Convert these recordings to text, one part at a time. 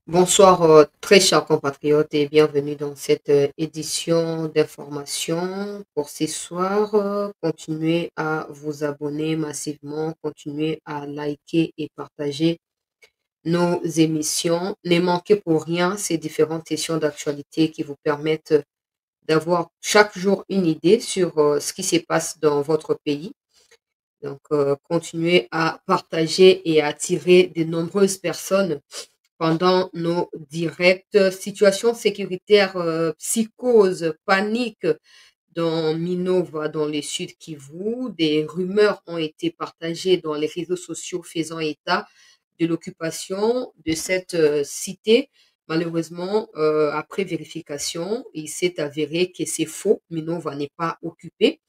Bonsoir, très chers compatriotes, et bienvenue dans cette édition d'information. Pour ce soir, continuez à vous abonner massivement, continuez à liker et partager nos émissions. Ne manquez pour rien ces différentes sessions d'actualité qui vous permettent d'avoir chaque jour une idée sur ce qui se passe dans votre pays. Donc, continuez à partager et à attirer de nombreuses personnes pendant nos directs. Situation sécuritaire, psychose, panique dans Minova, dans le sud Kivu. Des rumeurs ont été partagées dans les réseaux sociaux faisant état de l'occupation de cette cité. Malheureusement, après vérification, il s'est avéré que c'est faux. Minova n'est pas occupée,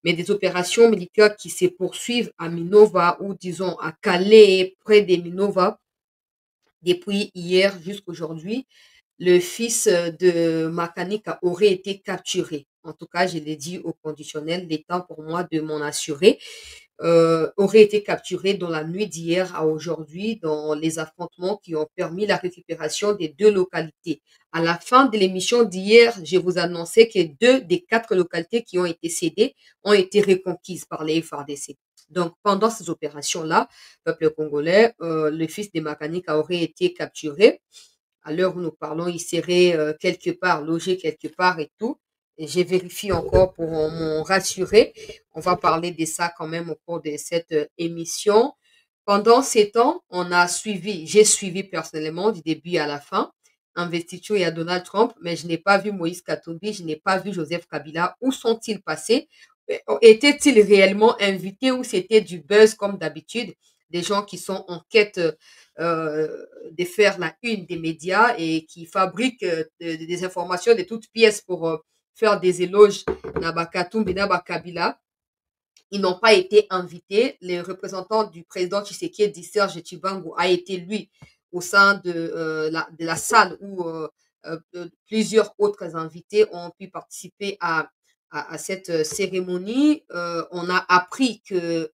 mais des opérations militaires qui se poursuivent à Minova ou disons à Calais, près de Minova, depuis hier jusqu'aujourd'hui. Le fils de Makanika aurait été capturé. En tout cas, je l'ai dit au conditionnel, l'état pour moi de m'en assurer, aurait été capturé dans la nuit d'hier à aujourd'hui dans les affrontements qui ont permis la récupération des deux localités. À la fin de l'émission d'hier, je vous annonçais que 2 des 4 localités qui ont été cédées ont été reconquises par les FARDC. Donc, pendant ces opérations-là, peuple congolais, le fils de Makanika aurait été capturé. À l'heure où nous parlons, il serait quelque part, logé quelque part et tout. Et j'ai vérifié encore pour m'en rassurer. On va parler de ça quand même au cours de cette émission. Pendant ces temps, j'ai suivi personnellement du début à la fin, investiture et à Donald Trump, mais je n'ai pas vu Moïse Katumbi, je n'ai pas vu Joseph Kabila. Où sont-ils passés? Étaient-ils réellement invités ou c'était du buzz comme d'habitude? Des gens qui sont en quête de faire la une des médias et qui fabriquent des informations de toutes pièces pour faire des éloges Nabakatumbi, Nabakabila. Ils n'ont pas été invités. Le représentant du président Tshisekedi, Serge Chibangu, a été, lui, au sein de la salle où plusieurs autres invités ont pu participer à cette cérémonie. On a appris que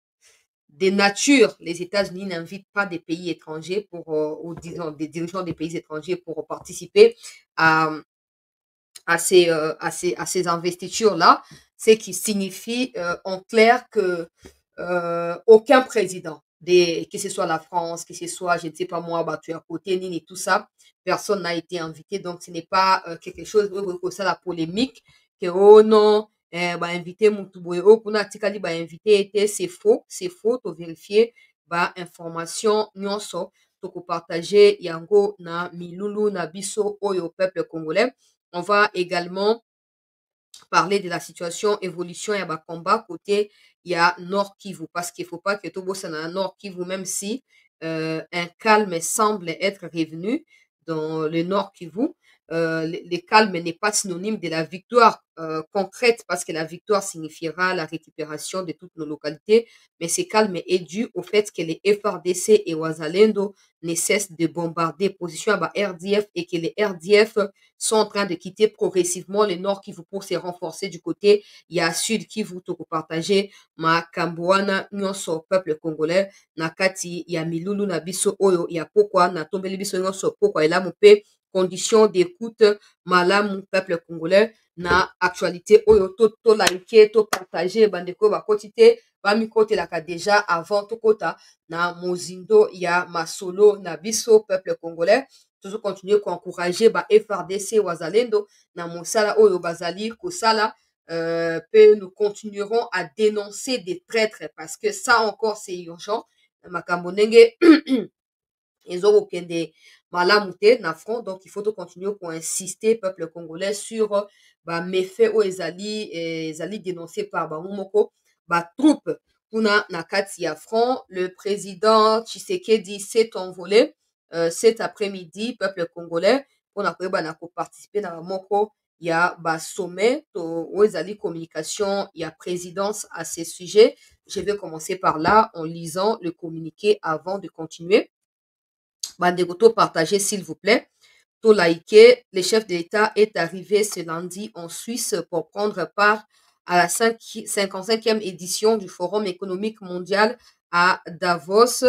des natures, les États-Unis n'invitent pas des pays étrangers ou disons des dirigeants des pays étrangers pour participer à, à ces investitures-là, ce qui signifie en clair que aucun président, que ce soit la France, que ce soit, je ne sais pas moi, battu à côté, ni tout ça, personne n'a été invité. Donc, ce n'est pas quelque chose, ça la polémique, que oh non, bah, invité Moutouboye, oh, kuna tikali, bah, invité était, c'est faux, to vérifier, bah, information, nyonso, to ko partager, yango, na milulu, na biso, oyo, peuple congolais. On va également parler de la situation, évolution et à combat côté il y a Nord Kivu parce qu'il ne faut pas que tout ça dans Nord Kivu même si un calme semble être revenu dans le Nord Kivu. Le calme n'est pas synonyme de la victoire concrète parce que la victoire signifiera la récupération de toutes nos localités, mais ce calme est dû au fait que les FRDC et Ouazalendo ne cessent de bombarder position à RDF et que les RDF sont en train de quitter progressivement le Nord Kivu pour se renforcer du côté. Il y a Sud Kivu, tout partager, ma Kambouana, nyonso, peuple congolais, na kati, il y a Milulu, na biso, oyo, il y a pourquoi, na tombeli biso, nyonso, pourquoi, il a mon conditions d'écoute, malamu, peuple congolais, na actualité, oyo, to like, to partager, bandeko, ba kotite, ba mikote laka déjà avant tout kota, na mozindo, il y a masolo, na biso, peuple congolais, toujours continuer encourager ba FRDC wazalendo na mosala oyo bazali kosala pe nous continuerons à dénoncer des traîtres parce que ça encore c'est urgent makambo ndenge ezokokende malamu te na front donc il faut continuer pour insister peuple congolais sur ba méfaits oyo ezali dénoncé par bango moko ba troupe kuna na kati ya front. Le président Tshisekedi s'est envolé cet après-midi, peuple congolais, pour participer dans moko, il y a sommet, communication, il y a présidence à ces sujets. Je vais commencer par là en lisant le communiqué avant de continuer. Bandegoto, partagez s'il vous plaît. To liker, le chef de l'État est arrivé ce lundi en Suisse pour prendre part à la 55e édition du Forum économique mondial à Davos.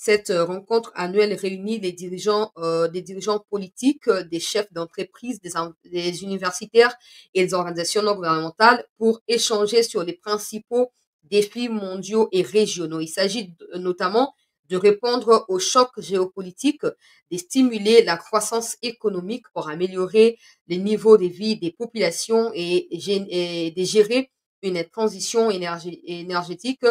Cette rencontre annuelle réunit les dirigeants, des dirigeants politiques, des chefs d'entreprise, des universitaires et des organisations non gouvernementales pour échanger sur les principaux défis mondiaux et régionaux. Il s'agit notamment de répondre aux chocs géopolitiques, de stimuler la croissance économique pour améliorer les niveaux de vie des populations et de gérer une transition énergétique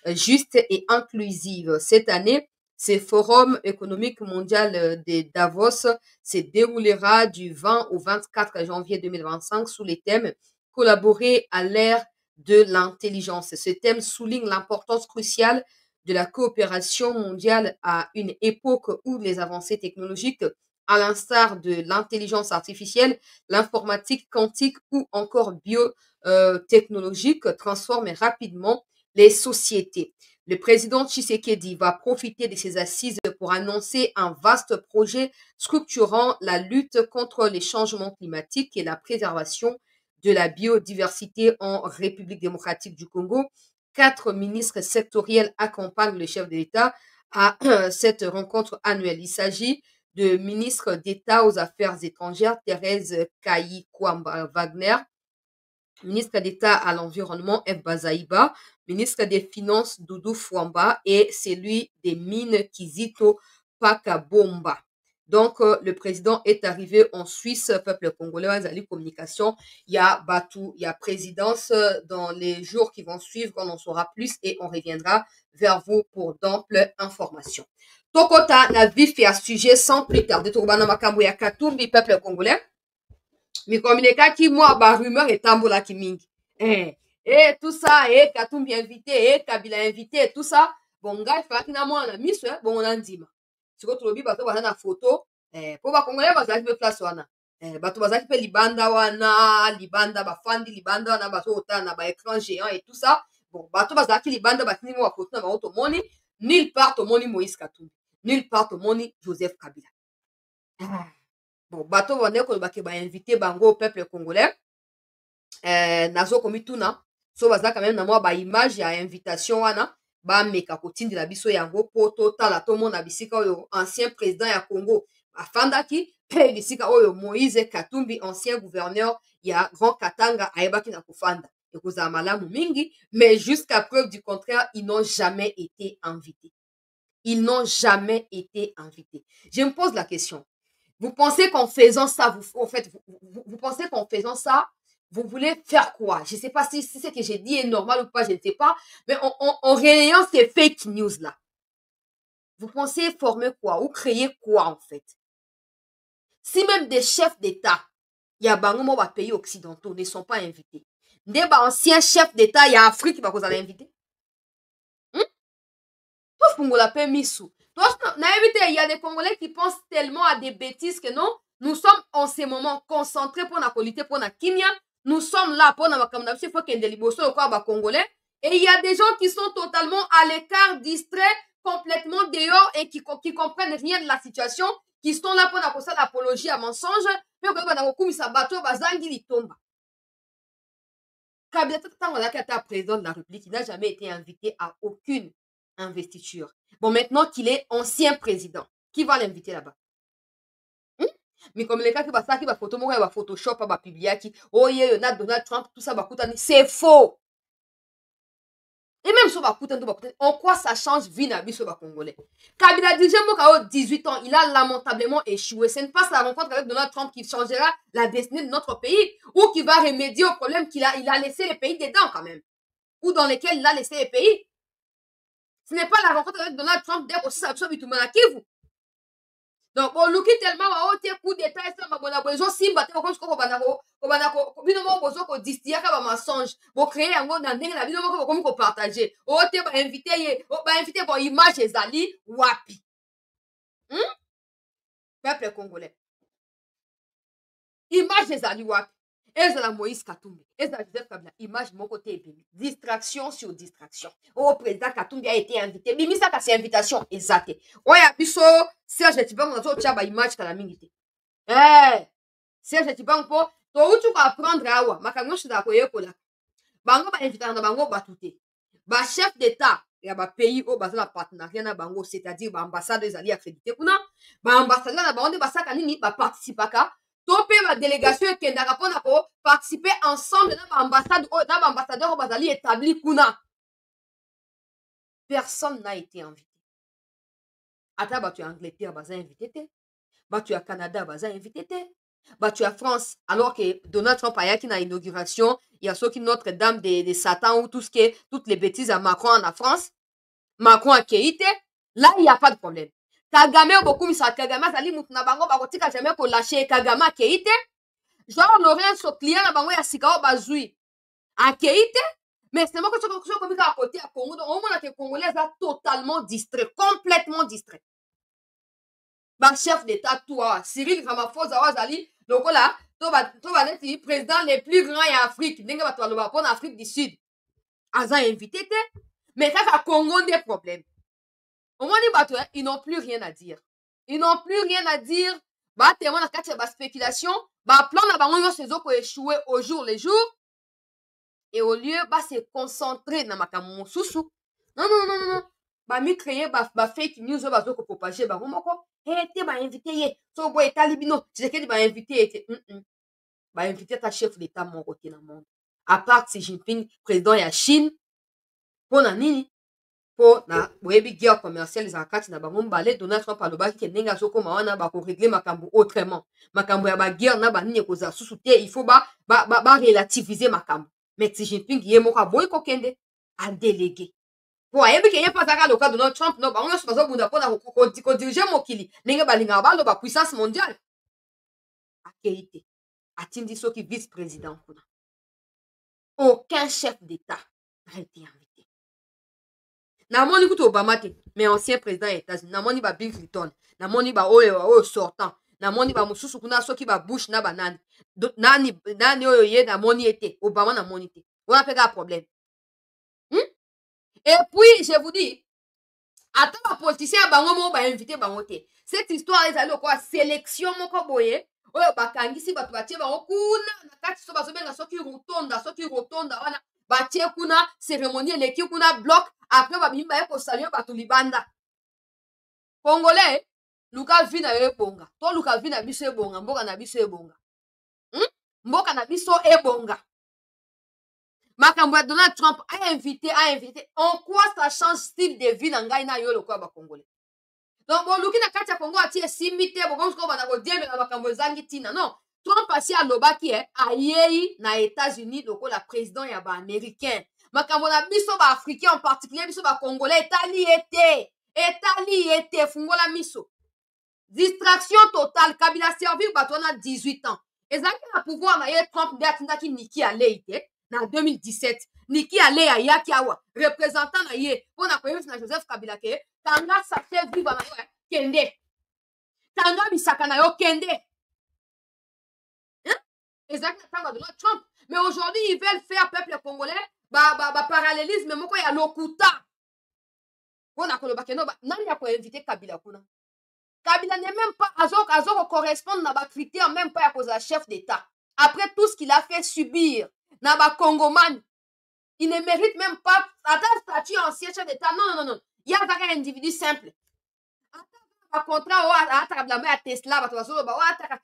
juste et inclusive. Cette année, ce forum économique mondial de Davos se déroulera du 20 au 24 janvier 2025 sous les thèmes collaborer à l'ère de l'intelligence. Ce thème souligne l'importance cruciale de la coopération mondiale à une époque où les avancées technologiques, à l'instar de l'intelligence artificielle, l'informatique quantique ou encore biotechnologique, transforment rapidement les sociétés. Le président Tshisekedi va profiter de ces assises pour annoncer un vaste projet structurant la lutte contre les changements climatiques et la préservation de la biodiversité en République démocratique du Congo. 4 ministres sectoriels accompagnent le chef de l'État à cette rencontre annuelle. Il s'agit de ministre d'État aux Affaires étrangères, Thérèse Kayi-Kwamba-Wagner, ministre d'État à l'Environnement, F. Bazaïba, ministre des Finances, Doudou Fouamba, et celui des Mines, Kizito Pakabomba. Donc, le président est arrivé en Suisse, peuple congolais, Azali Communication. Il y a Batou, il y a présidence dans les jours qui vont suivre, on en saura plus et on reviendra vers vous pour d'amples informations. Tokota na vif ya sujet sans plus tarder. Tokobana makambo ya Katumbi, peuple congolais. Mikominekaki mwa ba rumeur etambolaki mingi. Tout ça, Katumbi invité, Kabila invité, tout ça. Bon, ngai faki na mwana miso, bon na ndima. Siko tolobi bato baza na photo, po ba congolais bazalaki pe place wana. Bato bazalaki pe libanda wana, libanda bafandi libanda wana bato otana na ba écran géant et tout ça. Bon, bato bazalaki libanda batini mo ba photo na bango tomoni, nulle part tomoni Moïse Katumbi. Nulle part tomoni Joseph Kabila. Bon, bato bande kolobaki ba invité bango au peuple congolais. Nazo komituna so baza quand même na mwa ba image ya invitation wana ba meka kotindela biso yango po totala tomona bisika oyo ancien président ya Congo afandaki pe bisika oyo Moïse Katumbi ancien gouverneur ya Grand Katanga ayebaki na kofanda ekozala malamu mingi, mais jusqu'à preuve du contraire ils n'ont jamais été invités. Ils n'ont jamais été invités. Je me pose la question. Vous pensez qu'en faisant ça, vous pensez qu'en faisant ça, vous voulez faire quoi? Je ne sais pas si ce que j'ai dit est normal ou pas, je ne sais pas. Mais en relayant ces fake news-là, vous pensez former quoi? Ou créer quoi, en fait? Si même des chefs d'État, il y a bango pays occidentaux, ne sont pas invités. Des anciens chefs d'État, il y a Afrique qui va vous inviter. Tout le monde l'a mis sous. Il y a des Congolais qui pensent tellement à des bêtises que non, nous sommes en ce moment concentrés pour la qualité, pour la kimia. Nous sommes là pour la il faut qu'il y ait des libosos au corps congolais. Et il y a des gens qui sont totalement à l'écart, distraits, complètement dehors et qui comprennent rien de la situation, qui sont là pour l'apologie à mensonge. Mais on Kabila, président de la République, il n'a jamais été invité à aucune investiture. Bon, maintenant qu'il est ancien président, qui va l'inviter là-bas? Mais comme les cas qui va ça, qui va photo, va Photoshop, va publier, qui, oh yeah, il y a Donald Trump, tout ça, c'est faux. Et même sur en quoi ça change vie na vie sur le Congolais? Kabila dirigé 18 ans, il a lamentablement échoué. Ce n'est pas sa rencontre avec Donald Trump qui changera la destinée de notre pays ou qui va remédier au problème qu'il a, il a laissé les pays dedans quand même. Ou dans lesquels il a laissé les pays. Ce n'est pas la rencontre avec Donald Trump dès aussi ça qui vous. Donc, on look tellement à haute coup d'état et ça m'a besoin simba te ko ko bino mo bozo ko distiller ka mensonge bo créer yango na ndenge na bino mo ko partager o te ba inviter ye o ba inviter bon image ezali wapi peuple congolais image ezali wapi ezala Moïse Katumbi ezala Joseph Kabila image mon côté ebimi distraction sur distraction o président Katumbi a été invité bimisa ka c'est invitation ezate oya biso Serge Tibango na tia ba image kala mingi te Serge Tibango po to utu ko apprendre awa makambo shida ko yekola bango ba inviter na bango batuté ba chef d'état ya ba pays o baza na partenariat na bango, c'est-à-dire ba ambassade ezali accrédité kuna ba ambassadeur na bango nde basaka nini ba participaka to pe ba délégation ekendaka mpona ko participer ensemble na ba ambassade na ba ambassadeur bazali établi kuna. Personne n'a été invité. Ata bato ya Angleterre baza invité te, bato ya Canada baza invité te, bato ya France, alors que Donald Trump ayaki na inauguration ya soki Notre-Dame de Satan ou tout ce qui est, toutes les bêtises à Macron en France, Macron akei te, là il y a pas de problème. Kagame bokumisa Kagame azali mutu na bango bakotika jamais ko lâcher Kagame akei te, genre Laurence client na bango ya sika o bazui akei te. Mais c'est moi que je comme à côté à Congo, donc au moins que les Congolais sont totalement distraits, complètement distraits. Bah chef d'État toi, Cyril Ramaphosa Wazali, donc là, toi va être président les plus grands en Afrique, n'est-ce pas toi le en Afrique du Sud. Aza invité te, mais ça Congo des problèmes. Au moins les bateaux, ils n'ont plus rien à dire. Ils n'ont plus rien à dire. Bah tellement la carte de spéculation, bah plan na bango yo saison pour échouer au jour les jours. Et au lieu bah se concentrer na makambo mosusu, non, bah mi créer bah fake news bah zo ko propager bah moko te ba invité ye so boy etali bino Tshisekedi ba invité ete ba invité ta chef d'état moko te na monde à part Xi Jinping président ya Chine pona nini po na boyebi guerre commerciale za kati na bango mbale Donald Trump alobaki ke ndenge azokoma wana bako régler makambo autrement makambo ya ba guerre na banini koza susu te il faut ba relativiser makambo. Mais Xi Jinping ye moko aboyi kokende a délégué po ayebi ke ye mpe azalaka loka Donald Trump no bango nyonso bazobunda mpona kodirige mokili ndenge balingaka baloba puissance mondiale akei te atindi soki vice président kuna. Aucun chef d'état n'a été invité. Namoni kutu Obama te mais ancien président ya États-Unis namoni ba Bill Clinton namoni ba oyo sortant namoni ba mosusu kuna soki ba Bush na banani nani oyo ye namoni ete Obama namoni te wana mpe kaka problème. Et puis je vous dis ata ba politicien bango moko ba invité bango te cette histoire ezali lokola sélection moko boye oyo bakangisi bato batie bango kuna na kati so bazobenga soki rotonda wana batie kuna cérémonie eleki kuna bloc après babimi baye kosalue bato libanda. Congolais luka vi na yo ebonga to luka vi na biso ebonga mboka na biso ebonga mboka na biso ebonga. Makambo ya Donald Trump a invité en quoi ça change style de vie na ngai na yo lokola ba Congolais. Donc boluki na kati ya Congo ati esimbi te bokomi sikoyo bana kodiembela makambo ezangi ntina non. Trump asi alobaki ayei na États-Unis lokola président ya ba américain makambo na biso ba africain en particulier biso ba Congolais etali ete fungola miso distraction totale. Kabila servir bato wana 18 ans ezalaki na pouvoir na ye Trump nde atindaki Nikki Haley te na 2017 Nikki Haley ayaki awa représentant na ye mpona koyebisa na Joseph Kabila ke tanga sachet vivre na yo kende tanga bisaka na yo kende ezalaki na ntango ya Donald Trump. Mais aujourd'hui ils veulent faire peuple congolais parallélisme moko ya lokuta mpona koloba ke no nani ya koinvite Kabila kuna. Kabila n'est même pas azo correspondre na ba critère même pas ya kozala chef d'état après tout ce qu'il a fait subir na ba Congomani. Il ne mérite même pas ata statut ancien chef d'état non il y a un individu simple ata contrat o ata la main à Tesla bato bazoloba o ata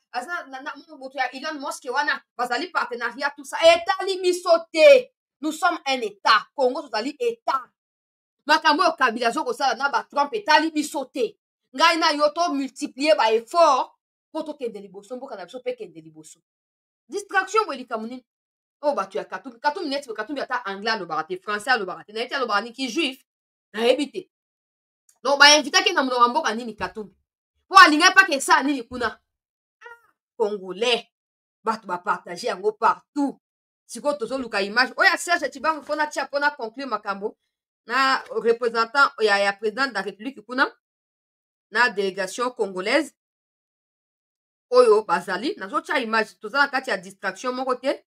na moto ya Elon Musk wana bazali partenariat tout ça etali biso te. Nous sommes un état Congo tozali état makambo oyo Kabila azokosala na ba Trump etali biso te. Ngai na yo to multiplier ba effort po tokende liboso mboka na biso mpe kende liboso. Distraction boye likambo nini oyo bato ya Katumbi neti Katumbi ata anglais alobaka te français alobaka te nayeti alobaka nini ki juif nayebi te. Donc bainvitaki na monoko ya mboka nini Katumbi mpo alingai mpaka esala nini kuna. Congolais bato bapartage yango partout. Sikoyo tozoluka image oyo ya Serge Tshibangu mpona tia mpona conclure makambo na représentant ya président de la république kuna na délégation congolaise oyo bazali nazotia image toza na kati ya distraction moko te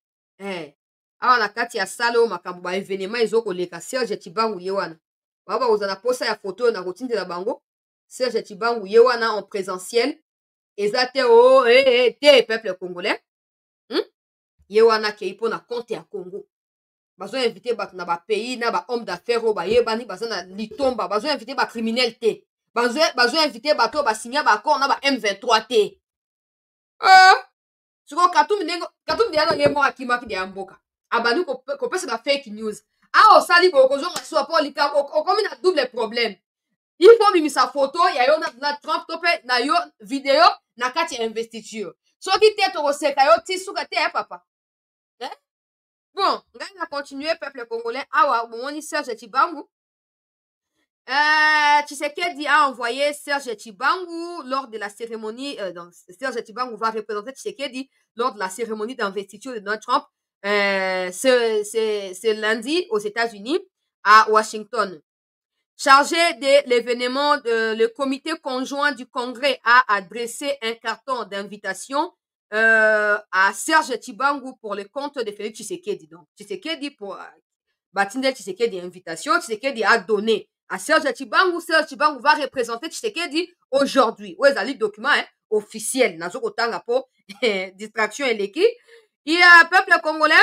awa na kati ya sale oyo makambo ba événement ezokoleka Serge Tshibangu ye wana baba kozala posa ya photo oyo na kotindela bango Serge Tshibangu ye wana en présentiel eza te te peuple congolais ye wana kei mpona compte ya Congo bazo invité bato na pays na ba homme d'affaires o bayebani baza na litomba bazo invité ba criminel te bazo invité bato ba signer ba accord na ba M23 te siko Katumbi yana ngemo akimaki de mboka abandi kopesa ba fake news osali boye kozonga suwa mpo olika okomi na double problème il faut bimisa photo ya yo na Trump to mpe na yo video na kati ya investiture soki te tokoseka yo ti suka te papa bon ngai na continue peuple congolais awa bomoni Serge Tshibangu Tshisekedi a envoyé Serge Tshibangu lors de la cérémonie donc Serge Tshibangu va représenter Tshisekedi lors de la cérémonie d'investiture de Donald Trump c'est lundi aux États-Unis à Washington. Chargé de l'événement, le comité conjoint du Congrès a adressé un carton d'invitation à Serge Tshibangu pour le compte de Félix Tshisekedi. Donc, Tshisekedi pour Batinde Tshisekedi invitation, Tshisekedi a donné à Serge Tshibangu. Serge Tshibangu va représenter Tshisekedi aujourd'hui. Où est le document officiel? Nazo kotanga po distraction et l'équipe. Et peuple congolais,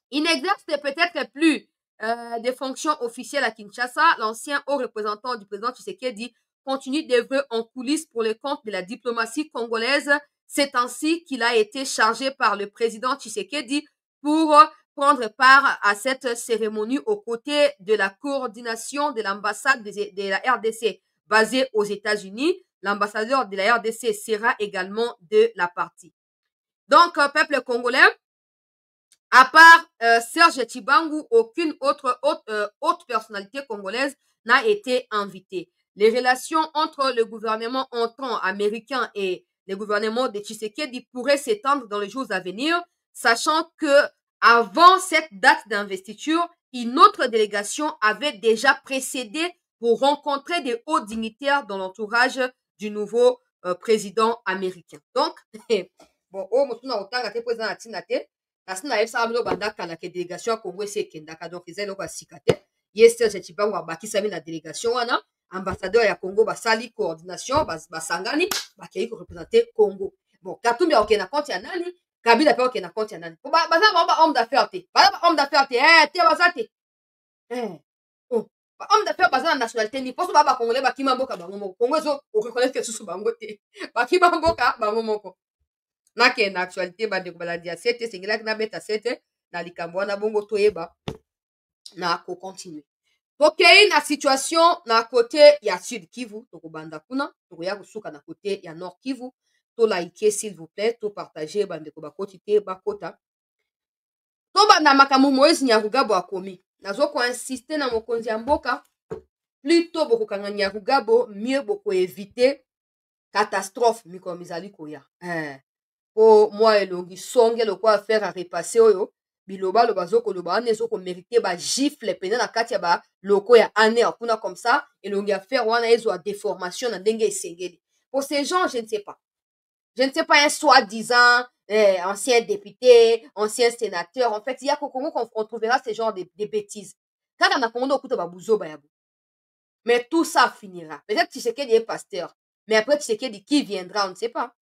il n'exerce peut-être plus des fonctions officielles à Kinshasa. L'ancien haut représentant du président Tshisekedi continue d'œuvrer en coulisses pour le compte de la diplomatie congolaise. C'est ainsi qu'il a été chargé par le président Tshisekedi pour prendre part à cette cérémonie aux côtés de la coordination de l'ambassade de la RDC basée aux États-Unis. L'ambassadeur de la RDC sera également de la partie. Donc, peuple congolais, à part Serge Tshibangu, aucune autre personnalité congolaise n'a été invitée. Les relations entre le gouvernement entrant américain et le gouvernement de Tshisekedi pourraient s'étendre dans les jours à venir, sachant que avant cette date d'investiture, une autre délégation avait déjà précédé pour rencontrer des hauts dignitaires dans l'entourage du nouveau président américain. Donc, bon, kasi nayebisaka bino banda kala ke délégation ya Congo esi ekendaka donc eza eloko ya sika te ye Serge Tshibangu abakisami na délégation wana ambassadeur ya Congo basali coordination basangani bakei korepresente Congo. Bon, Katumbi akokende na compte ya nani, Kabila mpe akokende na compte ya nani, baza bango ba homme d'affaires te, baza ba homme d'affaires te baza te ba homme d'affaires baza na nationalité ni mposo baa bakongolais bakima mboka bango moko Congo ezo oreconnaître susu bango te bakima mboka bango moko. Nakende actualité bandeko balandi ya sete esengelaki nabeta sete na likambo wana bongo toyeba na kocontinue. Tokei na situation na kote ya Sud Kivu, tokobanda kuna tokoya kosuka na kote ya Nord Kivu. Tolaike s'il vous plaît, topartage bandeko bakoti te bakota. Tobanda makambo Moïse Nyarugabo akomi. Nazo koinsiste na mokonzi ya mboka plutôt bokokanga Nyarugabo mieux boko éviter catastrophe mikolo mizali koya. Po mwa elongi songe lokwa affaire à repasser oyo biloba loba zokoloba wana ezokomérite bagifle pene na kati ya baloko ya ane akuna comme ça elongi affaire wana ezwa déformation na ndenge esengeli. Pour ces gens, je ne sais pas un soi-disant ancien député, ancien sénateur. En fait, il y a qu'au Congo qu'on trouvera ce genre de bêtises. Quand on a Congo, on écoute Babuzo Bayabou. Mais tout ça finira. Peut-être Tshisekedi est pasteur. Mais après Tshisekedi, qui viendra, on ne sait pas.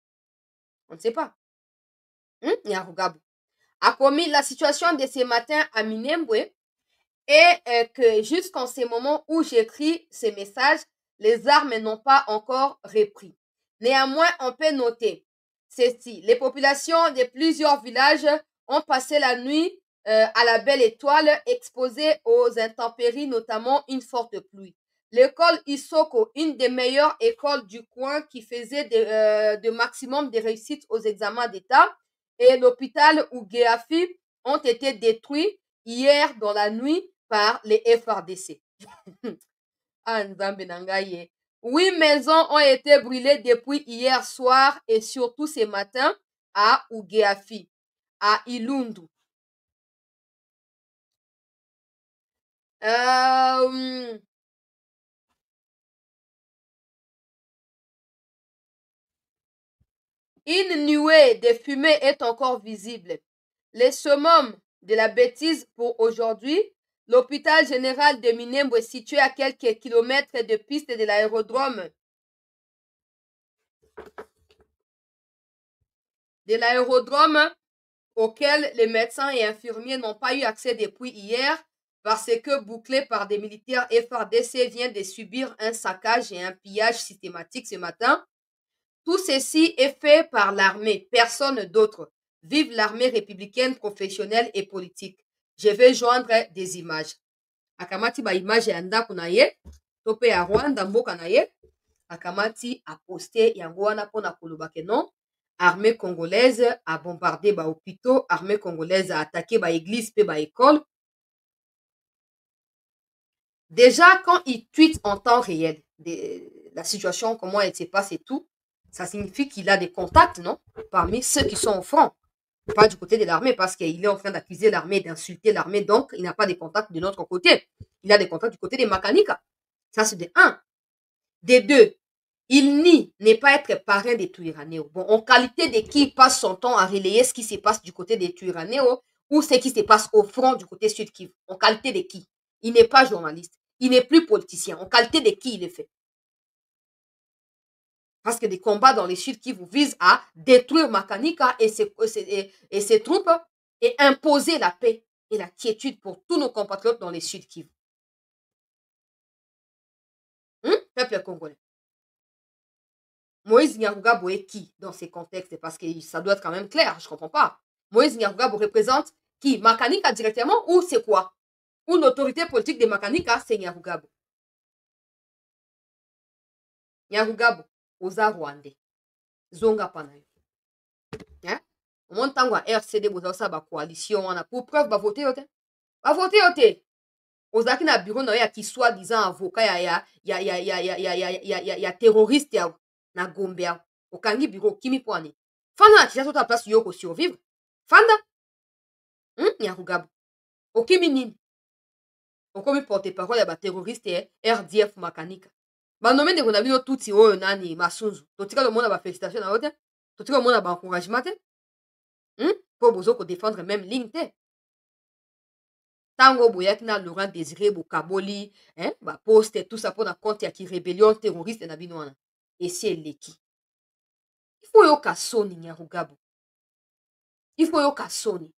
On ne sait pas. Nyarugabo a commis la situation de ce matin à Minembwe et que jusqu'en ce moment où j'écris ces messages, les armes n'ont pas encore repris. Néanmoins, on peut noter ceci. Les populations de plusieurs villages ont passé la nuit à la belle étoile, exposées aux intempéries, notamment une forte pluie. L'école Isoko, une des meilleures écoles du coin qui faisait de maximum de réussite aux examens d'État, et l'hôpital Ougeafi ont été détruits hier dans la nuit par les FRDC. Oui, maisons ont été brûlées depuis hier soir et surtout ce matin à Ougeafi, à Ilundu. Une nuée de fumée est encore visible. Le summum de la bêtise pour aujourd'hui, l'hôpital général de Minembwe situé à quelques kilomètres de piste de l'aérodrome auquel les médecins et infirmiers n'ont pas eu accès depuis hier parce que bouclé par des militaires FARDC vient de subir un saccage et un pillage systématique ce matin. Tout ceci est fait par l'armée, personne d'autre. Vive l'armée républicaine professionnelle et politique. Je vais joindre des images. Akamati ba image ya ndako na ye, to pe ya Rwanda mboka na ye. Akamati a posté yango wana pona koloba ke non. Armée congolaise a bombardé ba hôpitaux, armée congolaise a attaqué ba église pe ba école. Déjà, quand il tweet en temps réel la situation, comment elle se passe et tout, ça signifie qu'il a des contacts, non? Parmi ceux qui sont au front. Pas du côté de l'armée, parce qu'il est en train d'accuser l'armée, d'insulter l'armée, donc il n'a pas de contacts de notre côté. Il a des contacts du côté des Makanika. Ça, c'est de un. De deux, il nie ne pas être parrain des Twiranéo. Bon, en qualité de qui passe son temps à relayer ce qui se passe du côté des Twiranéo ou ce qui se passe au front du côté sud Kivu. En qualité de qui? Il n'est pas journaliste. Il n'est plus politicien. En qualité de qui il est fait? Parce que des combats dans les Sud qui vous visent à détruire Makanika et ses troupes et imposer la paix et la quiétude pour tous nos compatriotes dans les Sud Kivu. Peuple congolais. Moïse Nyarugabo est qui dans ces contextes? Parce que ça doit être quand même clair, je ne comprends pas. Moïse Nyarugabo représente qui? Makanika directement ou c'est quoi? Ou l'autorité politique de Makanika, c'est Nyarugabo. Nyarugabo, oza Rwandais. Zonga panayo. Hein? Au moins, tant que RCD, vous avez sa coalition, on a pour preuve, va voter, va voter. Ozaki na bureau na ya qui soi-disant avocat ya terroriste ya na Gombe. Okangi bureau kimi poani. Fanda na kisha tota place yoko survivre. Fanda. Nyarugabo. Okimi nini? Okomi porte-parole ya ba terroriste RDF Makanika. Ba nommé de bonabino tuti oyo nani masunzu. Totika le monde ba félicitation na ote. Totika le monde ba encouragement te. Po bozo ko défendre même ligne te. Tango boyaki na Laurent Désiré Bokaboli, ba poste tout ça pour na compte ya ki rébellion terroriste na bino wana. Et si eleki. Il faut yo kasoni Nyarugabo. Il faut yo kasoni.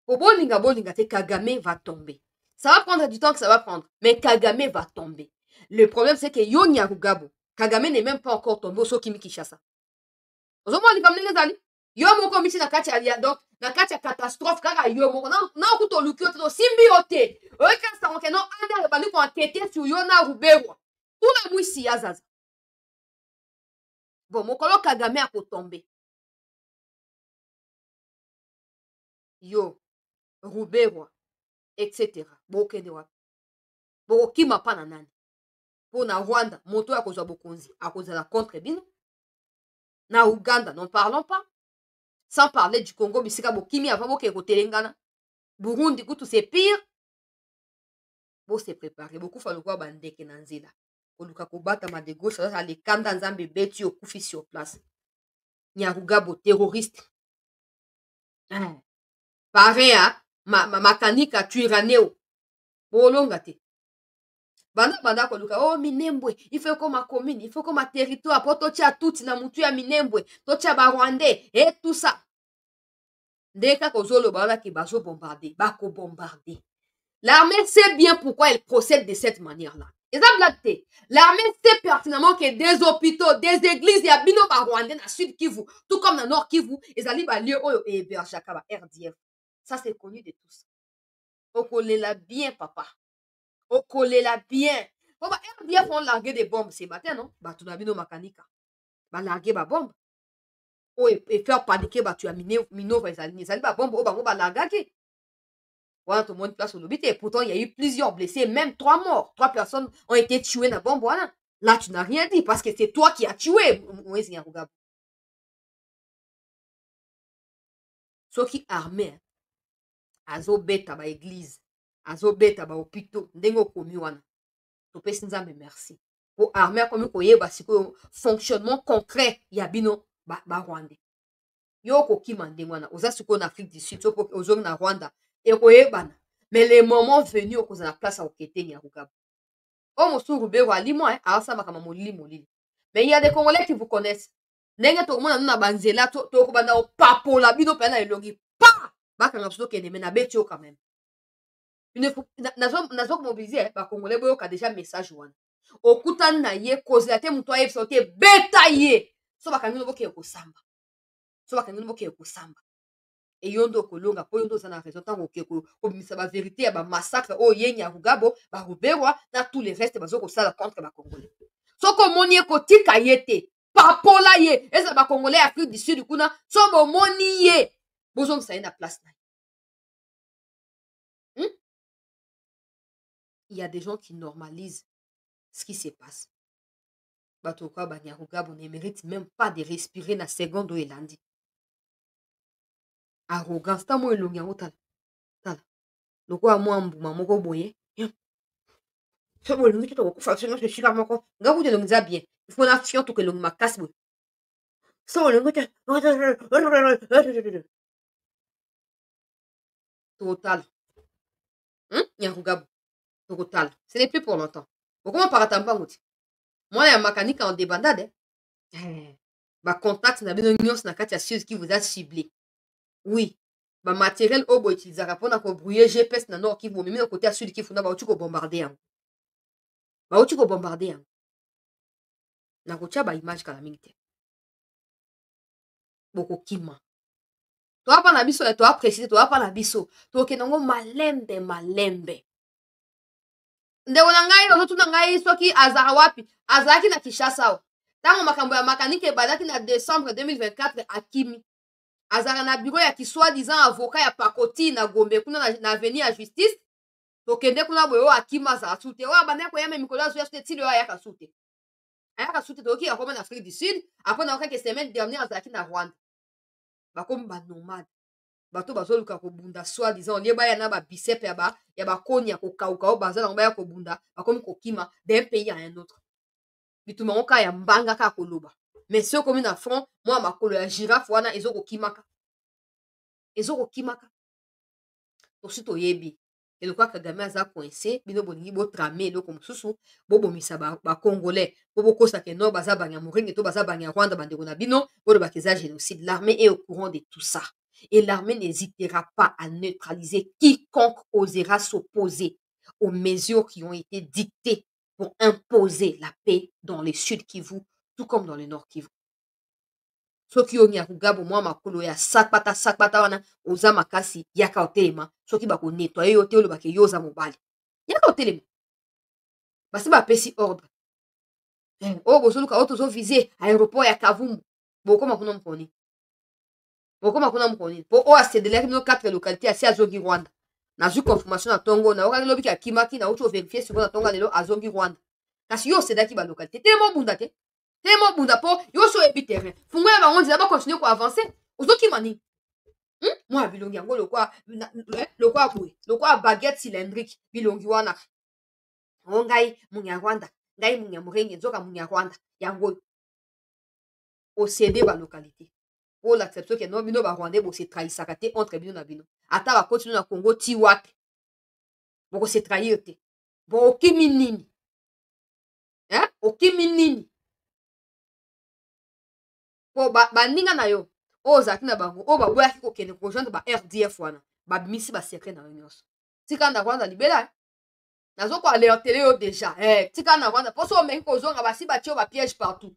Pour bolinga te Kagame va tomber. Ça va prendre du temps que ça va prendre, mais Kagame va tomber. Le problème c'est que yo Nyarugabo, Kagame n'est même pas encore tombé au Sokimi Kinshasa. Ozomo li kamne ngezali. Yo moko misi na kati ya donc na kati ya catastrophe kaka yo moko na okuto lukio to simbi yote oika sa onke no anda bali ko enquêter sur yo na Ruberwa tuna mwisi ya zaza bon mokolo Kagame akotombe yo Ruberwa etc. Bokende wapi bokima pa na nani po na Rwanda moto ya kozwa bokonzi akozala contre bino na Uganda n'en parlons pas. Sans parler du Congo, bisika bokimi avant boke kotelengana. Burundi kutu c'est pire. Bo se préparer. Beaucoup fa lokwa bandeke na nzela. Koluka kobata ma de gauche, ça les kanda nzambe beti okufi sur place. Nyarugabo terroriste. Pareil à Makanika Twiranéo. Bolonga te. Banda koluka oh Minembwe, il faut comme ma commune, il faut comme ma territoire pour totia tout na mutu ya Minembwe, totia ba Rwandais et tout ça. Dès kozolo bala ki bazo bombarder, bako bombarder. L'armée sait bien pourquoi elle procède de cette manière-là. L'armée sait pertinemment que des hôpitaux, des églises, il y a bino ba Rwandais na Sud Kivu, tout comme na Nord Kivu, ils allaient ba lieu oyo hébergaka ba RDF. Ça c'est connu de tous. Okolela bien papa. Okolela bien. Bon ba RDF ont largué des bombes ce matin non? Ba tunabino Makanika. Ba largué ba bombe. Et faire paniquer ba tu as mino les alignés. Ça ba bombe ba ba largaki. Voilà, tout le monde place au lobby. Et pourtant, il y a eu plusieurs blessés, même 3 morts. 3 personnes ont été tuées dans la bombe. Voilà. Là, tu n'as rien dit parce que c'est toi qui as tué Moïse Nyarugabo. Ceux qui armés, azo beta ba église, azo beta ba hôpitaux, ndengo komi wana. Topé sinzambe merci. Pour armée comme koyeba siko fonctionnement concret yabino ba Rwandais. Yo ko kimande wana, oza siko en Afrique du Sud, soko ozong na Rwanda. Mais les moments venus au la place à Okete Nyarugabo. Oh, mon Ruberwa, lis-moi, alors ça m'a comme mon lit. Mais il y a des Congolais qui vous connaissent. Nenga to mona na banzela to ko banda o papo la bino pena elongi. Pa! bakanga biso tokende me nabeti yo quand même. Nazo mobiliser bakongolais boyoka déjà message wana okutani na ye kozela te moto ayebisa te beta ye so bakangi no bokeye kosamba eyo nde okolonga mpo yo nde oza na raison ntango oke kobimisa baverité ya bamassacre oyo ye Nyarugabo baruberwa na tous les restes bazo kosala contre bakongolais soki omoni ye kotika ye te papola ye ezala bakongolais ya Afrique du Sud kuna so bomoni ye bozongisa ye na place na ye. Il y a des gens qui normalisent ce qui se passe. Bato kwa ba Nyarugabo ne mérite même pas de respirer na seconde oyo elandi. Arrogance ta mo elongi yango tala lokola mwa mbuma moko boye so bolingi te tokokufa so nyonso esika moko nga kuta elongi eza bien ifo na fion toka elongi makasi boye so bolingi te tokotala Nyarugabo tokotala ce n'est plus pour longtemps okoma parata mbango ti mwana ya makanika en débandade bacontact na bino nyonso na kati ya Sud Kivu eza ciblé. Oui, bamateriel oyo boutilisaka mpona kobrouye GPS na Nord Kivu bomemi na kote ya Sud Kivu na bauti kobombarde yango nakotia baimage kala mingi te bokokima toapa na biso toaprécise toapa na biso tokende yango malembe ndeko na ngai ozotuna ngai soki azala wapi azalaki na Kinshasa awa ntango makambo ya makanike ebandaki na décembre 2024 akimi azalaka na biro ya kisoi-disant avocat ya pakoti na Gombe kuna na avenue ya justice tokende kuna boye oyo akima azala su te oyo abandaki koyamba mikolo azoya su te tili oyo ayaka su te tokoki akoma na Afrique du Sud apres na okaki semaine dernière azalaki na Rwanda bakomi banomade bato bazoluka kobunda soi-disant olie baya na babicepe ya bakoni ya kokauka oyo baza nango baya kobunda bakomi kokima d'un pays à un autre bituma ngo kaka ya mbanga kaka koloba mais soki okomi na front mwa makolo ya girafe wana ezokokimaka tosi toyebi eloko Kagame aza coincé bino bolingi botrame eloko mosusu bobomisa bakongolais po bokosaka no baza banya moringe to baza banya Rwanda bandeko na bino bolobaka eza génocide. L'armée est au courant de tout ça et l'armée n'hésitera pas à neutraliser quiconque osera s'opposer aux mesures qui ont été dictées pour imposer la paix dans le Sud Kivu tout comme dans le Nord Kivu. Soki yo Nyarugabo mwa makolo ya sakpata wana oza makasi yaka otelema soki bako nettoyer yo te olobaka yo oza mobali yaka otelema basi bapesi ordre oyo bozoluka oyo tozovise aéroport ya Kavumu bokoma kuna mokoni mpo oyo asedelaki bino 4 localité asi azongi Rwanda nazwi confirmation na ntongo naokaki lobiki akimaki nauti overifie siko na ntongo lelo azongi Rwanda kasi yo osedaki balocalité telema obunda te telema obunda mpo yo so oyebi terrain fungo ya bango nzela bakontinue koavance ozokima nini mwa bilongi yango lokwa boye lokwa baguette cylindrique bilongi wana o ngai Munyarwanda ngai Munyamurenge nzoka Munyarwanda yango oyo osede balocalité po l'accepte ke no bino barwandais bose trahisaka te entre bino na bino ata bakoti na Congo ti wapi bokose trahir te bo okimi nini okimi nini po baninga na yo oyo ozalaki na bango oyo baboyaki kokende kojoindre ba RDF wana babimisi basecret na yo nyonso tika na Rwanda libela nazokoalertele yo deja tika na Rwanda mpo so omeki kozonga basi batie yo bapiège partout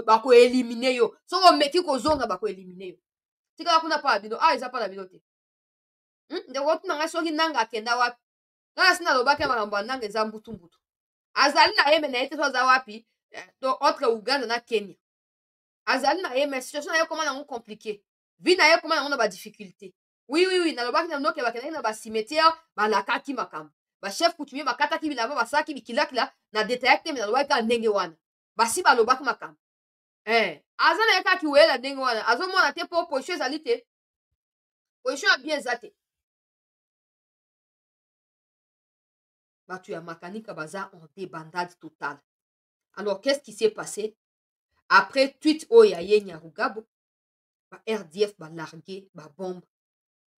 bakoelimine yo soki omeki kozonga bakoelimine yo tikala kuna mpa na bino eza mpa na bino te ndeko tuna ngai soki nanga akenda wapi ngai asi nalobaki makambo ya nanga eza mbutu azali na ye me na ye te so aza wapi entre Uganda na Kenya azali na ye mais situation na ye koma nango compliqué vi na ye koma nango na badifficulté oui nalobaki na noke bakendaki na bacimetière balakaki makambo bachef coutumier bakataki bilamba basalaki bikilakila na detayaki te me nalobaki kaka ndenge wana basi balobaki makambo aza na ye kaka kiweyela ndenge wana azomona te mpo position ezali te position ya bien eza te bato ya makanika baza en débandade totale. Alors qu'est-ce qui s'est passé après tweet oyo ya ye Nyarugabo ba RDF balargué babombe